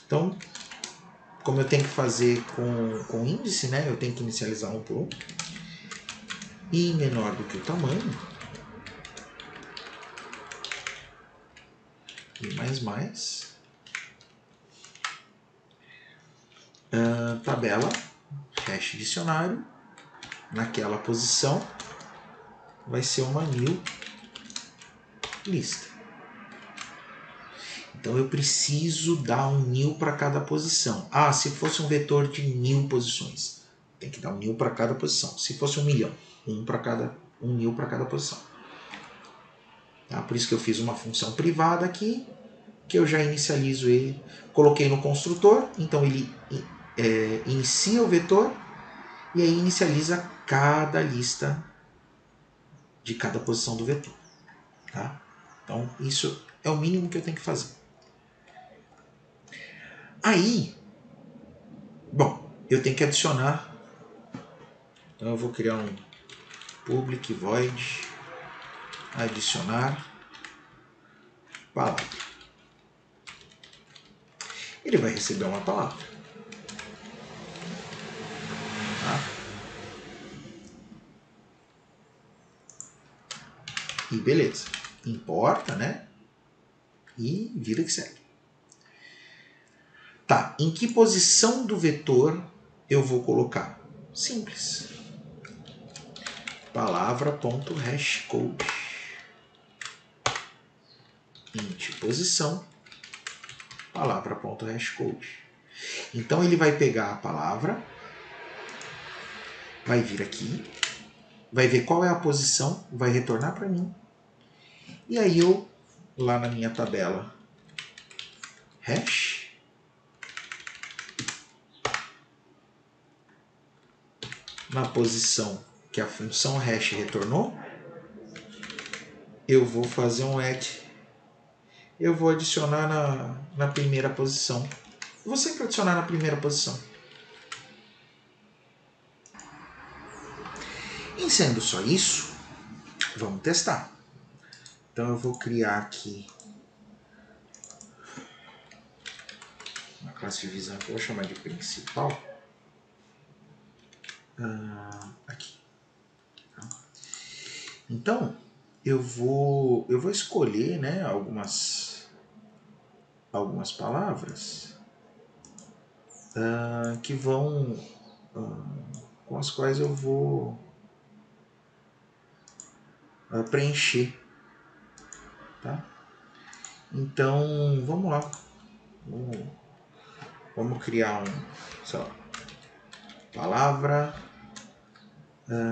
Então, como eu tenho que fazer com índice, né? Eu tenho que inicializar um por um. E menor do que o tamanho. E mais. Tabela, hash dicionário. Naquela posição vai ser uma new lista. Então eu preciso dar um new para cada posição. Se fosse um vetor de 1000 posições, tem que dar um new para cada posição. Se fosse 1.000.000, um new para cada posição. Tá? Por isso que eu fiz uma função privada aqui, que eu já inicializo ele. Coloquei no construtor, então ele inicia o vetor e aí inicializa cada lista de cada posição do vetor. Tá? Então isso é o mínimo que eu tenho que fazer. Aí, bom, eu tenho que adicionar. Então eu vou criar um public void adicionar palavra. Ele vai receber uma palavra. Tá? E beleza. Importa, né? E vida que segue. Tá, em que posição do vetor eu vou colocar? Simples. Palavra.hashcode. Int posição. Palavra.hashcode. Então ele vai pegar a palavra, vai vir aqui, vai ver qual é a posição, vai retornar para mim. E aí eu, lá na minha tabela hash, na posição que a função hash retornou, eu vou fazer um add. Eu vou adicionar na primeira posição. Eu vou sempre adicionar na primeira posição. Em sendo só isso, vamos testar. Então eu vou criar aqui uma classe de visão que eu vou chamar de principal. Aqui. Então eu vou escolher, né, algumas palavras que vão com as quais eu vou preencher, tá? Então vamos lá, vamos criar sei lá, palavra,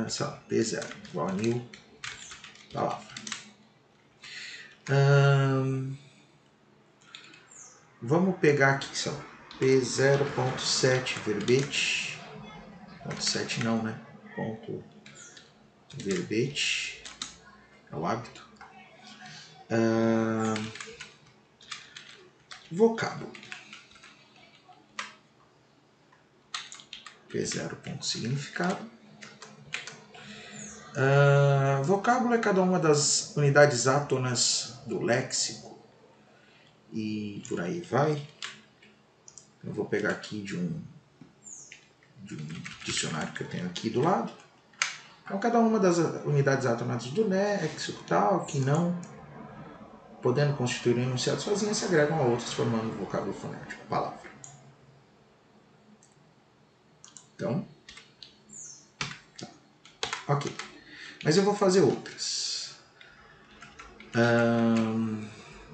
sei lá, P0 igual a new palavra. Vamos pegar aqui, sei lá, P0.7 verbete, ponto 7 não, né? Ponto verbete, é o hábito. Vocábulo. P0 ponto significado. Vocábulo é cada uma das unidades átonas do léxico e por aí vai. Eu vou pegar aqui de um dicionário que eu tenho aqui do lado. Então, cada uma das unidades átonas do léxico, tal, que não, podendo constituir um enunciado sozinha, se agregam a outras, formando um vocábulo fonético, palavra. Então, ok. Mas eu vou fazer outras.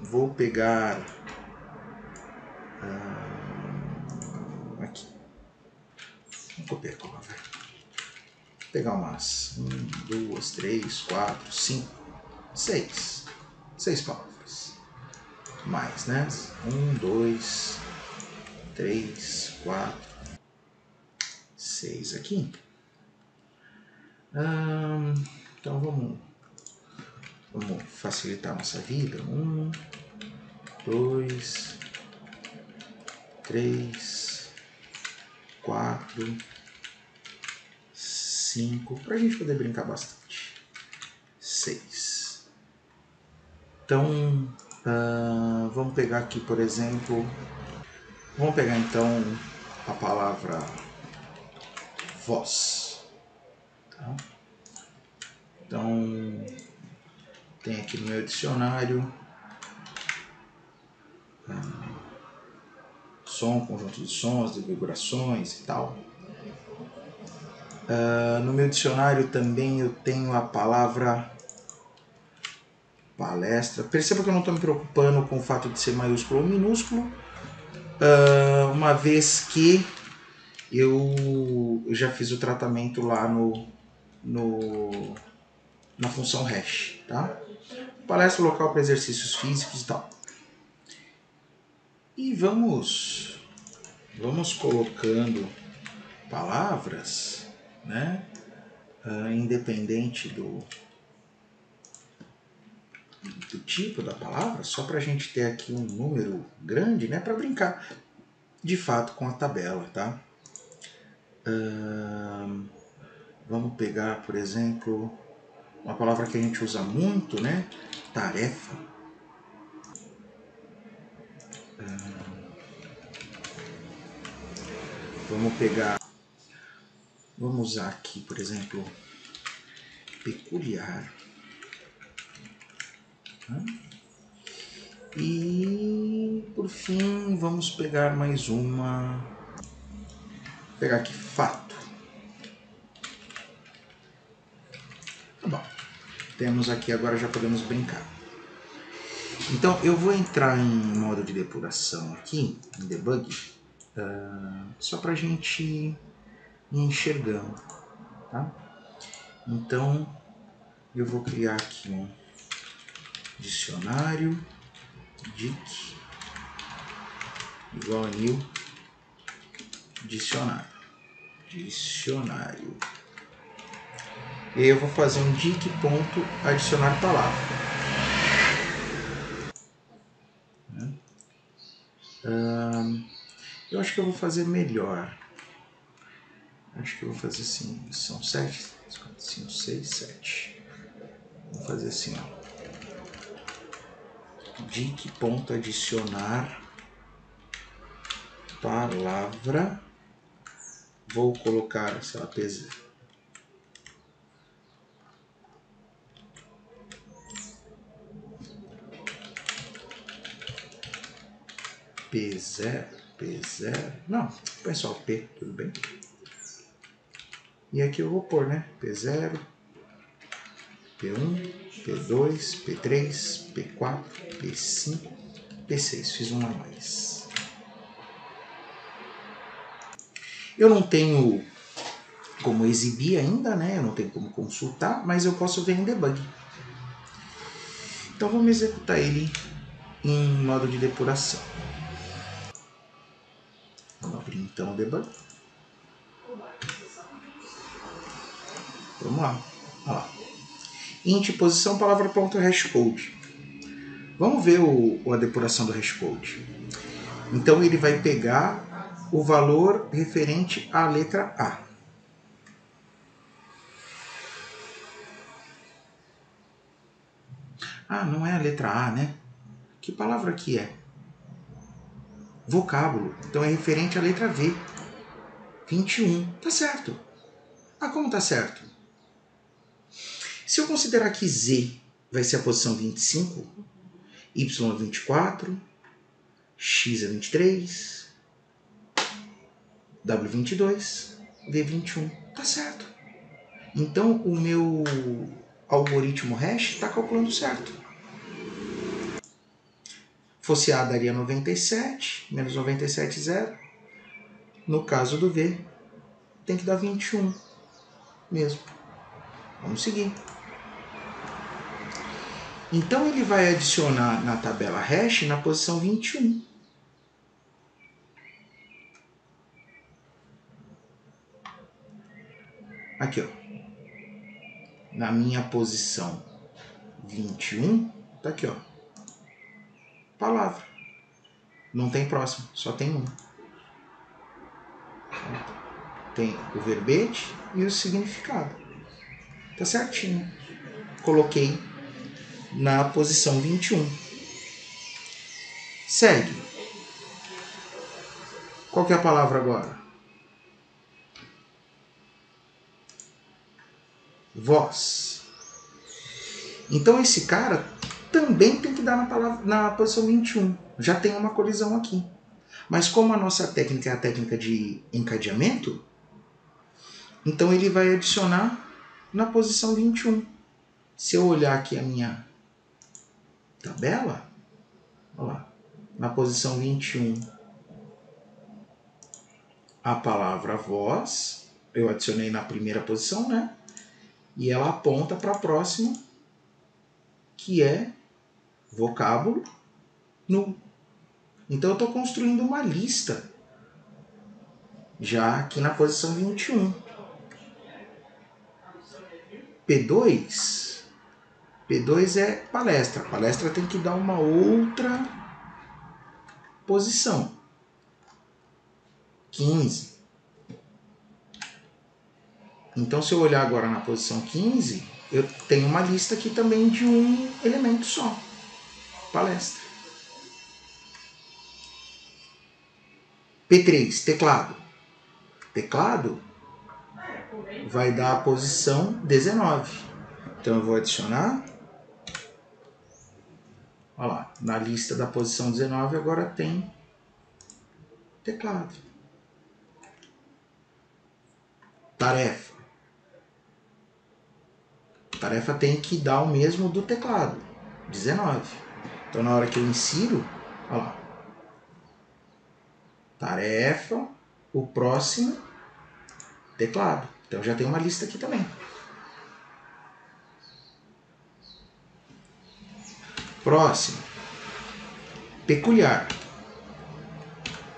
Vou pegar aqui. Vou copiar a palavra. Vou pegar umas 1, 2, 3, 4, 5, 6. 6 palavras. Mais, né? 1, 2, 3, 4, 6 aqui. Então vamos facilitar a nossa vida. 1, 2, 3, 4, 5, para a gente poder brincar bastante. 6. Então, vamos pegar aqui, por exemplo, vamos pegar então a palavra voz. Tá? Então, tem aqui no meu dicionário som, conjunto de sons, de vibrações e tal. No meu dicionário também eu tenho a palavra palestra. Perceba que eu não estou me preocupando com o fato de ser maiúsculo ou minúsculo, uma vez que eu já fiz o tratamento lá na função hash, tá? Palestra local para exercícios físicos e tal. E vamos colocando palavras, né? Independente do tipo da palavra, só para a gente ter aqui um número grande, né? Para brincar de fato com a tabela, tá? Vamos pegar, por exemplo, uma palavra que a gente usa muito, né? Tarefa. Vamos usar aqui, por exemplo, peculiar. E, por fim, vamos pegar mais uma. Vou pegar aqui fato. Tá bom. Temos aqui, agora já podemos brincar. Então, eu vou entrar em modo de depuração aqui, em debug, só para a gente ir enxergando, tá? Então, eu vou criar aqui um dicionário dic igual a new dicionário. E aí eu vou fazer um dic ponto adicionar palavra. Eu acho que eu vou fazer melhor. Acho que eu vou fazer assim, são 7, 5, 6, 7. Vou fazer assim, ó. Dic ponto adicionar palavra. Vou colocar, sei lá, P0. P0. Não, pessoal, P, tudo bem? E aqui eu vou pôr, né? P0, P1, P2, P3, P4, P5, P6. Fiz um a mais. Eu não tenho como exibir ainda, né? Eu não tenho como consultar, mas eu posso ver em debug. Então vamos executar ele em modo de depuração. Vamos abrir então o debug. Vamos lá. Olha lá. Int posição palavra ponto hashcode. Vamos ver a depuração do hashcode. Então ele vai pegar o valor referente à letra A. Ah, não é a letra A, né? Que palavra que é? Vocábulo. Então é referente à letra V. 21. Tá certo. Ah, como tá certo? Se eu considerar que Z vai ser a posição 25, Y é 24, X é 23, W 22, V 21. Tá certo. Então o meu algoritmo hash está calculando certo. Fosse A daria 97, menos 97, 0. No caso do V, tem que dar 21 mesmo. Vamos seguir. Então ele vai adicionar na tabela hash na posição 21. Aqui, ó. Na minha posição 21, tá aqui, ó. Palavra. Não tem próximo, só tem um. Tem o verbete e o significado. Tá certinho. Coloquei na posição 21. Segue. Qual que é a palavra agora? Voz. Então esse cara também tem que dar na posição 21. Já tem uma colisão aqui. Mas como a nossa técnica é a técnica de encadeamento, então ele vai adicionar na posição 21. Se eu olhar aqui a minha tabela, olha lá, na posição 21, a palavra voz, eu adicionei na primeira posição, né? E ela aponta para a próxima, que é vocábulo nu. Então eu estou construindo uma lista já aqui na posição 21. P2 é palestra. Palestra tem que dar uma outra posição. 15. Então se eu olhar agora na posição 15, eu tenho uma lista aqui também de um elemento só. Palestra. P3, teclado. Teclado vai dar a posição 19. Então eu vou adicionar. Olha lá, na lista da posição 19 agora tem teclado. Tarefa. Tarefa tem que dar o mesmo do teclado, 19. Então na hora que eu insiro, olha lá. Tarefa, o próximo, teclado. Então já tem uma lista aqui também. Próximo. Peculiar.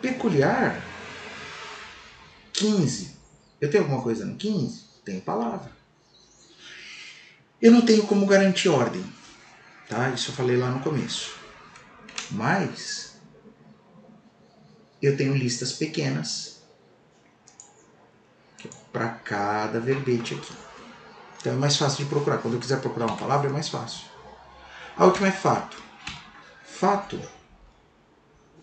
Peculiar, 15. Eu tenho alguma coisa no 15? Tem palavra. Eu não tenho como garantir ordem, tá? Isso eu falei lá no começo. Mas eu tenho listas pequenas para cada verbete aqui. Então é mais fácil de procurar. Quando eu quiser procurar uma palavra, é mais fácil. A última é fato. Fato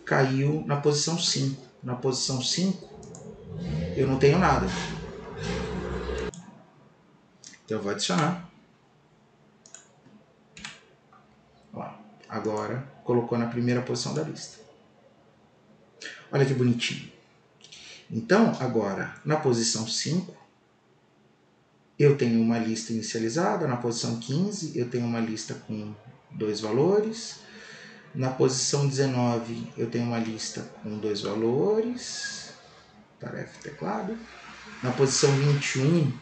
caiu na posição 5. Na posição 5, eu não tenho nada. Então eu vou adicionar. Ó, agora colocou na primeira posição da lista. Olha que bonitinho. Então, agora, na posição 5, eu tenho uma lista inicializada. Na posição 15, eu tenho uma lista com 2 valores. Na posição 19, eu tenho uma lista com 2 valores. Tarefa teclado. Na posição 21,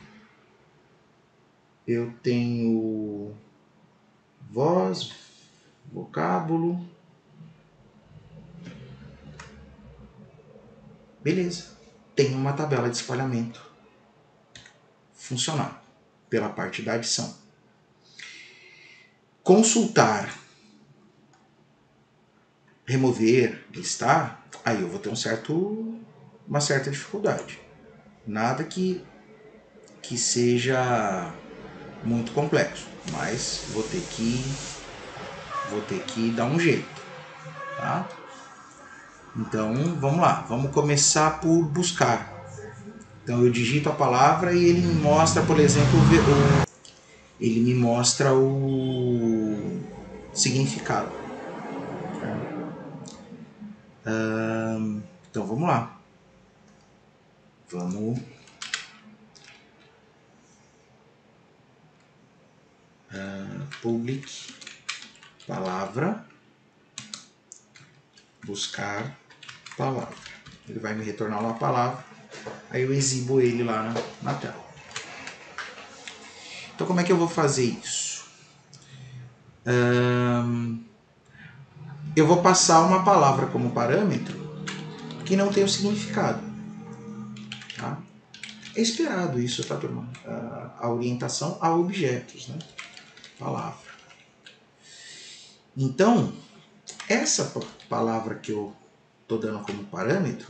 eu tenho voz, vocábulo. Beleza. Tem uma tabela de espalhamento funcional pela parte da adição. Consultar, remover, listar, aí eu vou ter uma certa dificuldade. Nada que seja muito complexo, mas vou ter que dar um jeito, tá? Então, vamos lá. Vamos começar por buscar. Então, eu digito a palavra e ele me mostra, por exemplo, ele me mostra o significado. Então, vamos lá. Vamos... public, palavra, buscar, palavra. Ele vai me retornar uma palavra, aí eu exibo ele lá na tela. Então, como é que eu vou fazer isso? Eu vou passar uma palavra como parâmetro que não tem o significado. Tá? É esperado isso, tá, turma? A orientação a objetos, né? Palavra. Então, essa palavra que eu estou dando como parâmetro,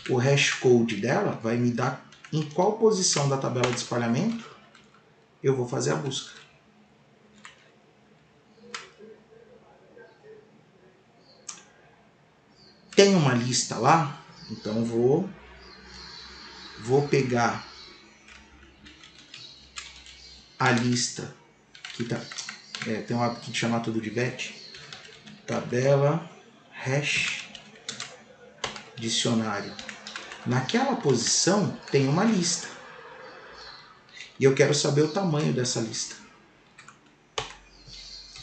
o hashcode dela vai me dar em qual posição da tabela de espalhamento eu vou fazer a busca. Tem uma lista lá, então vou pegar a lista que tá, tem um hábito de chamar tudo de vet, tabela hash dicionário. Naquela posição tem uma lista e eu quero saber o tamanho dessa lista.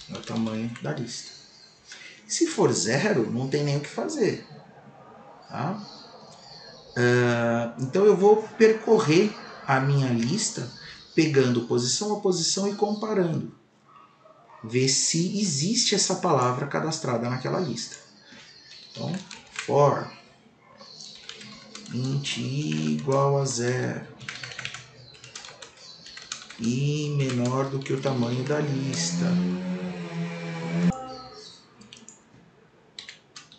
É o tamanho da lista. Se for 0, não tem nem o que fazer. Tá? Então eu vou percorrer a minha lista pegando posição a posição e comparando. Ver se existe essa palavra cadastrada naquela lista. Então, for int igual a 0 e menor do que o tamanho da lista.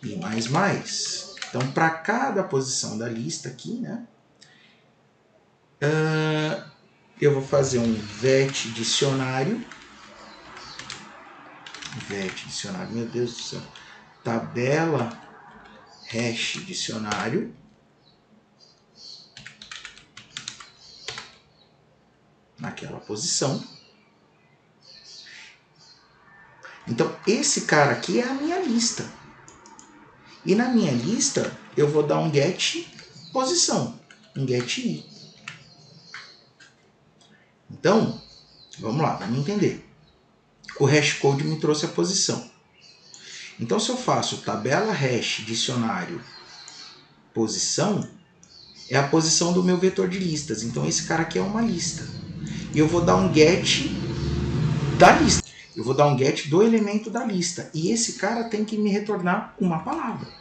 E mais. Então, para cada posição da lista aqui, né, eu vou fazer um vet dicionário. Vet dicionário, meu Deus do céu. Tabela hash dicionário. Naquela posição. Então, esse cara aqui é a minha lista. E na minha lista, eu vou dar um get posição, um get i. Então, vamos lá, vamos entender. O hashcode me trouxe a posição. Então, se eu faço tabela hash dicionário posição, é a posição do meu vetor de listas. Então, esse cara aqui é uma lista. E eu vou dar um get da lista. Eu vou dar um get do elemento da lista. E esse cara tem que me retornar uma palavra.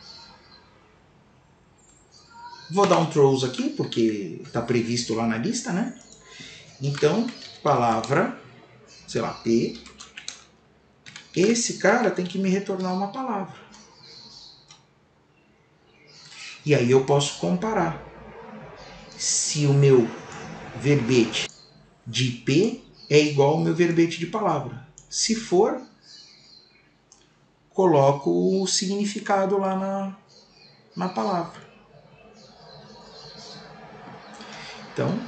Vou dar um throws aqui, porque está previsto lá na lista, né? Então, palavra, sei lá, P. Esse cara tem que me retornar uma palavra. E aí eu posso comparar se o meu verbete de P é igual ao meu verbete de palavra. Se for, coloco o significado lá na palavra. Então,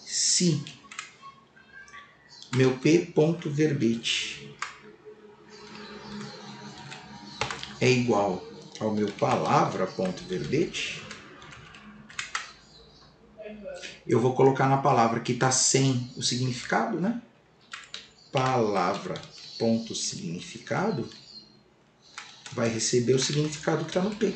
se meu p.verbete é igual ao meu palavra.verbete, eu vou colocar na palavra que está sem o significado, né? Palavra.significado vai receber o significado que está no P.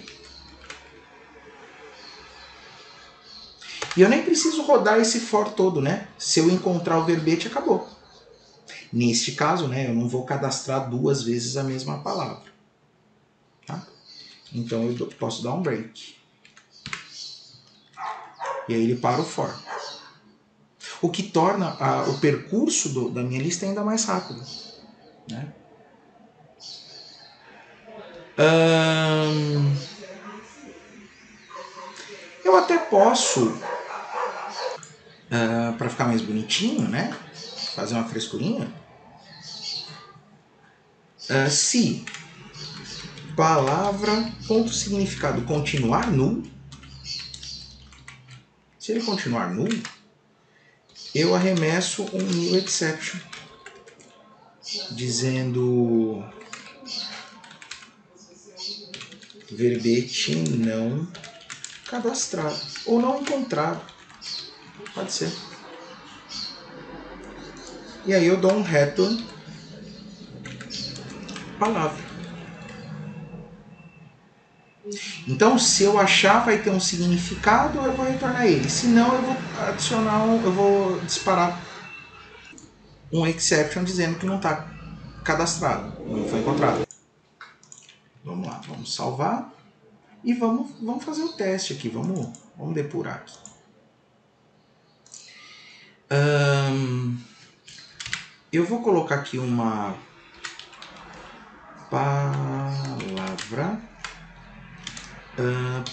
E eu nem preciso rodar esse for todo, né? Se eu encontrar o verbete, acabou. Neste caso, né, eu não vou cadastrar 2 vezes a mesma palavra. Tá? Então eu posso dar um break. E aí ele para o for. O que torna o percurso da minha lista ainda mais rápido. Né? Eu até posso, para ficar mais bonitinho, né? Fazer uma frescurinha. Se palavra.significado continuar nulo, se ele continuar nulo, eu arremesso um new exception, dizendo verbete não cadastrado ou não encontrado. Pode ser. E aí eu dou um return palavra. Então, se eu achar vai ter um significado, eu vou retornar ele. Se não, eu vou adicionar, eu vou disparar um exception dizendo que não está cadastrado, não foi encontrado. Vamos lá, vamos salvar e vamos fazer o teste aqui, vamos depurar aqui. Eu vou colocar aqui uma palavra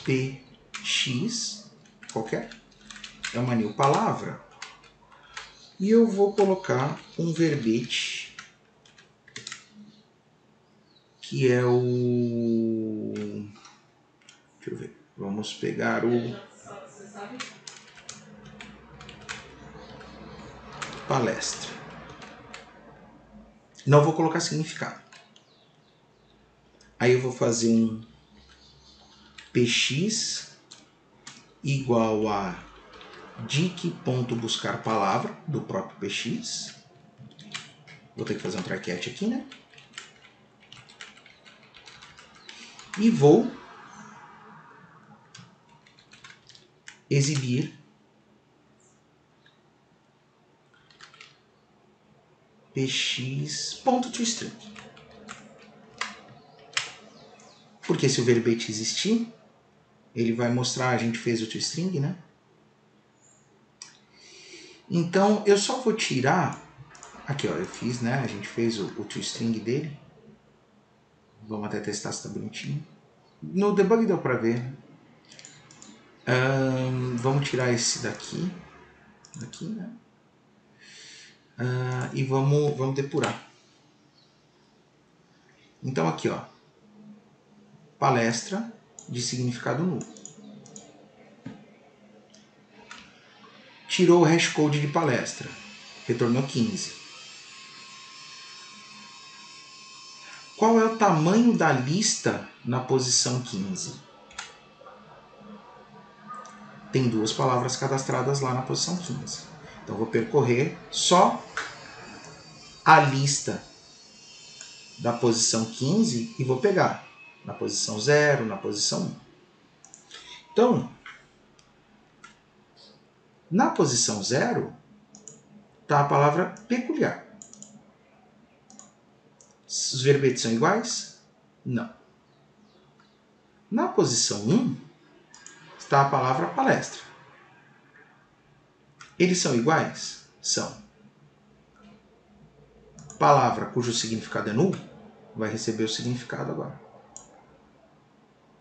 px qualquer, é uma new palavra, e eu vou colocar um verbete que é o, deixa eu ver, vamos pegar o palestra. Não vou colocar significado. Aí eu vou fazer um px igual a dic.buscar palavra do próprio px. Vou ter que fazer um try catch aqui, né? E vou exibir px.toString. Porque se o verbete existir, ele vai mostrar, a gente fez o toString, né? Então, eu só vou tirar, aqui ó, eu fiz, né? A gente fez o toString dele. Vamos até testar se está bonitinho. No debug deu para ver. Vamos tirar esse daqui, né? E vamos depurar. Então aqui, ó, palestra de significado nulo. Tirou o hashcode de palestra, retornou 15. Qual é o tamanho da lista na posição 15? Tem 2 palavras cadastradas lá na posição 15. Então vou percorrer só a lista da posição 15 e vou pegar na posição 0, na posição 1. Então, na posição 0 está a palavra peculiar. Os verbetes são iguais? Não. Na posição 1 está a palavra palestra. Eles são iguais? São. Palavra cujo significado é nulo vai receber o significado agora.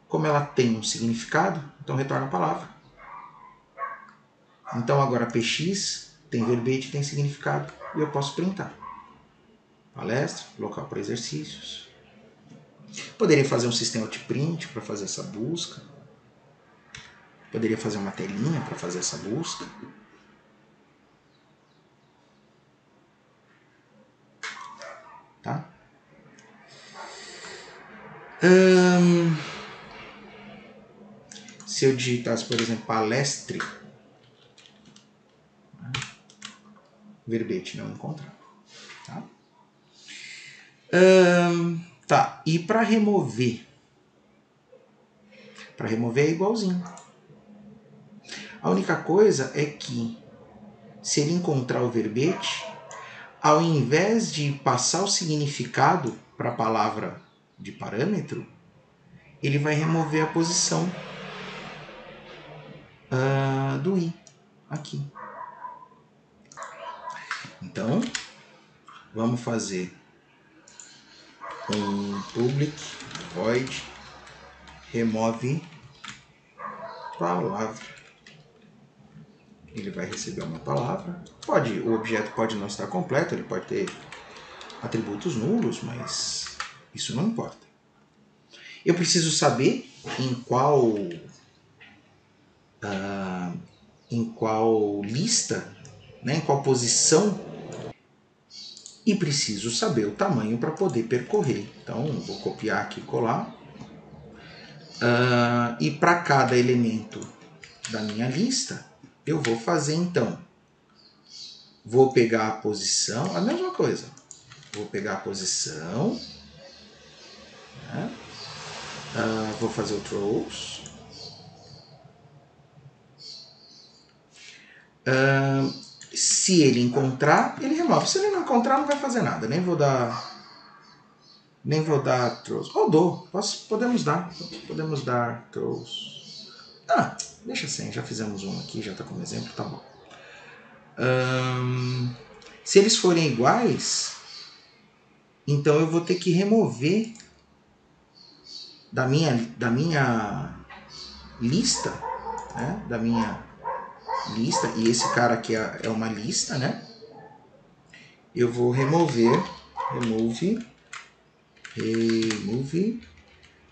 Como ela tem um significado, então retorna a palavra. Então agora px tem verbete, tem significado e eu posso printar. Palestra, local para exercícios. Poderia fazer um sistema Outprint para fazer essa busca. Poderia fazer uma telinha para fazer essa busca. Tá? Se eu digitasse, por exemplo, palestre, verbete não encontrar. Tá? Tá, e para remover? Para remover é igualzinho. A única coisa é que, se ele encontrar o verbete, ao invés de passar o significado para a palavra de parâmetro, ele vai remover a posição do i aqui. Então, vamos fazer um public void remove palavra. Ele vai receber uma palavra. O objeto pode não estar completo, ele pode ter atributos nulos, mas isso não importa. Eu preciso saber em qual lista, né, em qual posição, e preciso saber o tamanho para poder percorrer. Então, vou copiar aqui e colar. E para cada elemento da minha lista, eu vou fazer então. Vou pegar a posição, a mesma coisa. Vou pegar a posição. Né? Vou fazer o throws. Se ele encontrar, ele remove. Se ele não encontrar, não vai fazer nada. Nem vou dar throws. Podemos dar throws. Deixa assim, já fizemos um aqui, já está como exemplo, tá bom. Se eles forem iguais, então eu vou ter que remover da minha lista, né? Da minha lista, e esse cara aqui é uma lista, né? Eu vou remove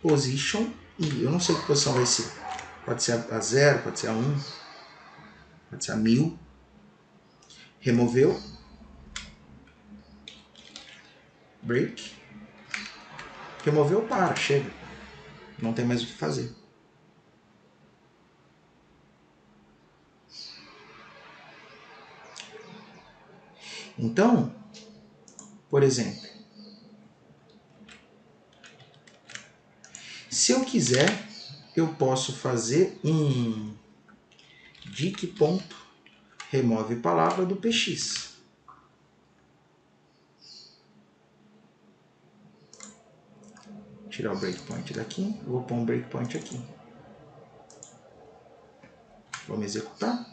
position, e eu não sei que posição vai ser. Pode ser a 0, pode ser a 1, pode ser a 1000. Removeu. Break. Removeu, para, chega. Não tem mais o que fazer. Então, por exemplo, se eu quiser, eu posso fazer um dic.remove palavra do px. Tirar o breakpoint daqui, vou pôr um breakpoint aqui. Vamos executar.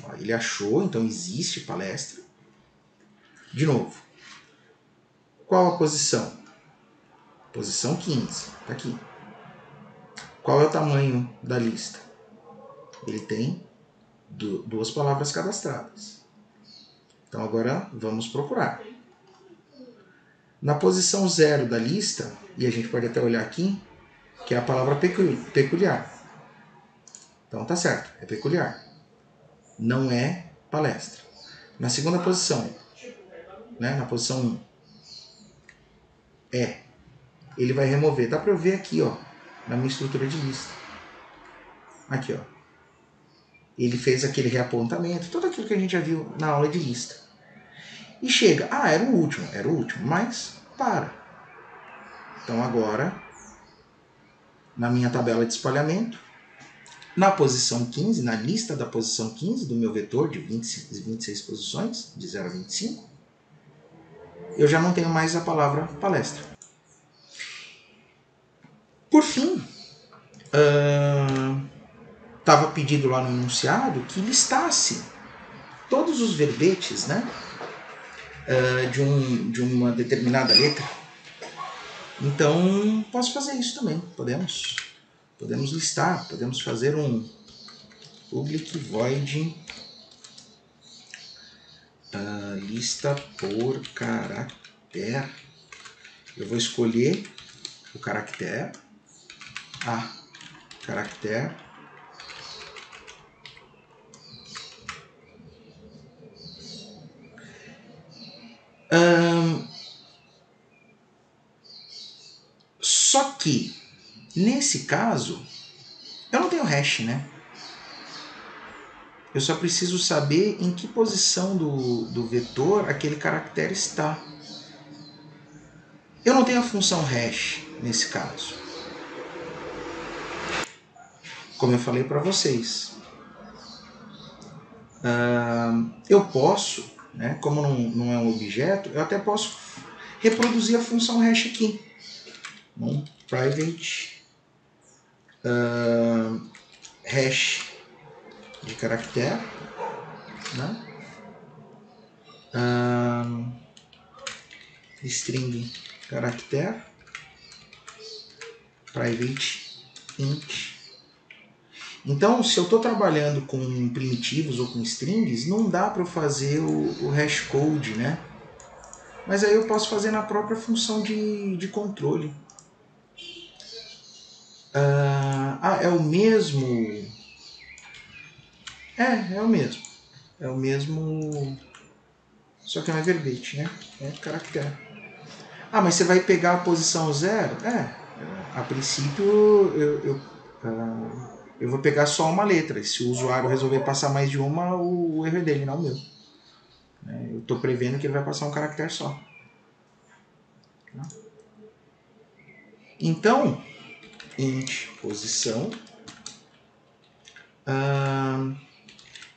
Ó, ele achou, então existe palestra. De novo. Qual a posição? Posição 15, está aqui. Qual é o tamanho da lista? Ele tem 2 palavras cadastradas. Então agora vamos procurar. Na posição 0 da lista, e a gente pode até olhar aqui, que é a palavra peculiar. Então tá certo, é peculiar. Não é palestra. Na segunda posição, né, na posição 1, ele vai remover. Dá para eu ver aqui, ó, na minha estrutura de lista. Aqui, ó. Ele fez aquele reapontamento, tudo aquilo que a gente já viu na aula de lista. E chega, era o último, mas para. Então agora, na minha tabela de espalhamento, na posição 15, na lista da posição 15 do meu vetor de 26 posições, de 0 a 25, eu já não tenho mais a palavra palestra. Por fim, estava pedido lá no enunciado que listasse todos os verbetes, né, de uma determinada letra. Então, posso fazer isso também. Podemos listar, podemos fazer um public void lista por caractere. Eu vou escolher o caractere, caractere, só que nesse caso eu não tenho hash, né? Eu só preciso saber em que posição do vetor aquele caractere está. Eu não tenho a função hash nesse caso. Como eu falei para vocês. Eu posso, né, como não é um objeto, eu até posso reproduzir a função hash aqui. Bom, private hash de caractere, né? String caractere, private int. Então, se eu estou trabalhando com primitivos ou com strings, não dá para eu fazer o hash code, né? Mas aí eu posso fazer na própria função de controle. É o mesmo... É o mesmo. É o mesmo... Só que não é verbete, né? É caractere. Mas você vai pegar a posição 0? A princípio eu vou pegar só uma letra. Se o usuário resolver passar mais de uma, o erro é dele, não o meu. Eu estou prevendo que ele vai passar um caractere só. Então, int posição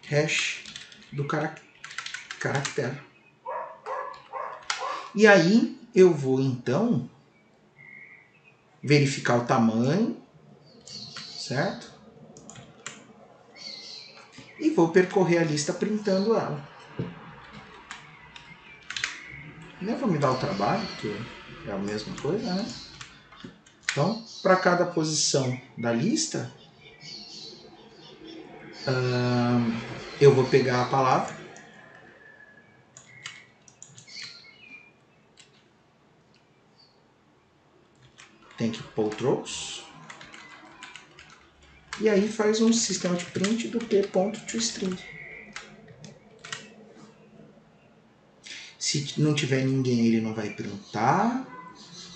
hash do caractere. E aí eu vou então verificar o tamanho, certo? E vou percorrer a lista printando ela. Nem vou me dar o trabalho, porque é a mesma coisa, né? Então, para cada posição da lista, eu vou pegar a palavra, tem que pull throws, e aí faz um sistema de print do p.toString. Se não tiver ninguém, ele não vai printar.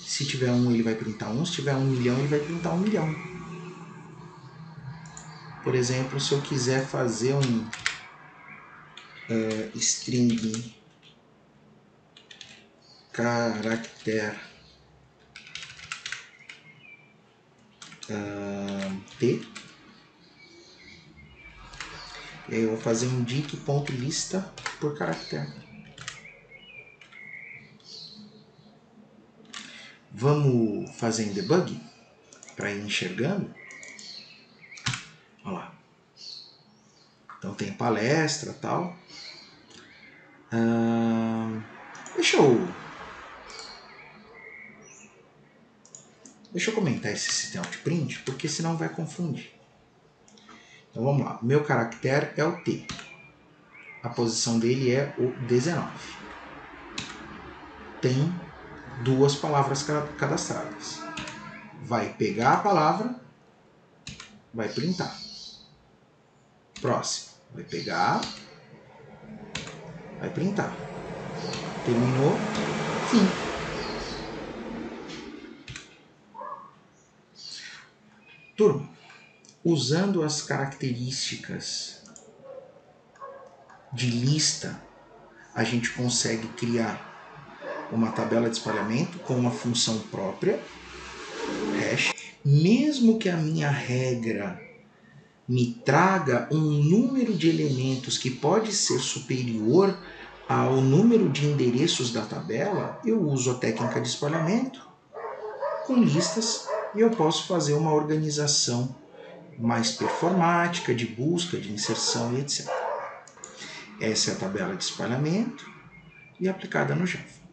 Se tiver um, ele vai printar 1. Se tiver 1 milhão, ele vai printar 1 milhão. Por exemplo, se eu quiser fazer um string caractere t, e aí eu vou fazer um dict.lista por caractere. Vamos fazer em debug para ir enxergando. Olha lá. Então tem palestra e tal. Deixa eu comentar esse sistema de print, porque senão vai confundir. Então vamos lá. O meu caractere é o T. A posição dele é o 19. Tem 2 palavras cadastradas. Vai pegar a palavra, vai printar. Próximo. Vai pegar, vai printar. Terminou, fim. Turma, usando as características de lista, a gente consegue criar uma tabela de espalhamento com uma função própria, hash, mesmo que a minha regra me traga um número de elementos que pode ser superior ao número de endereços da tabela, eu uso a técnica de espalhamento com listas e eu posso fazer uma organização mais performática, de busca, de inserção e etc. Essa é a tabela de espalhamento e aplicada no Java.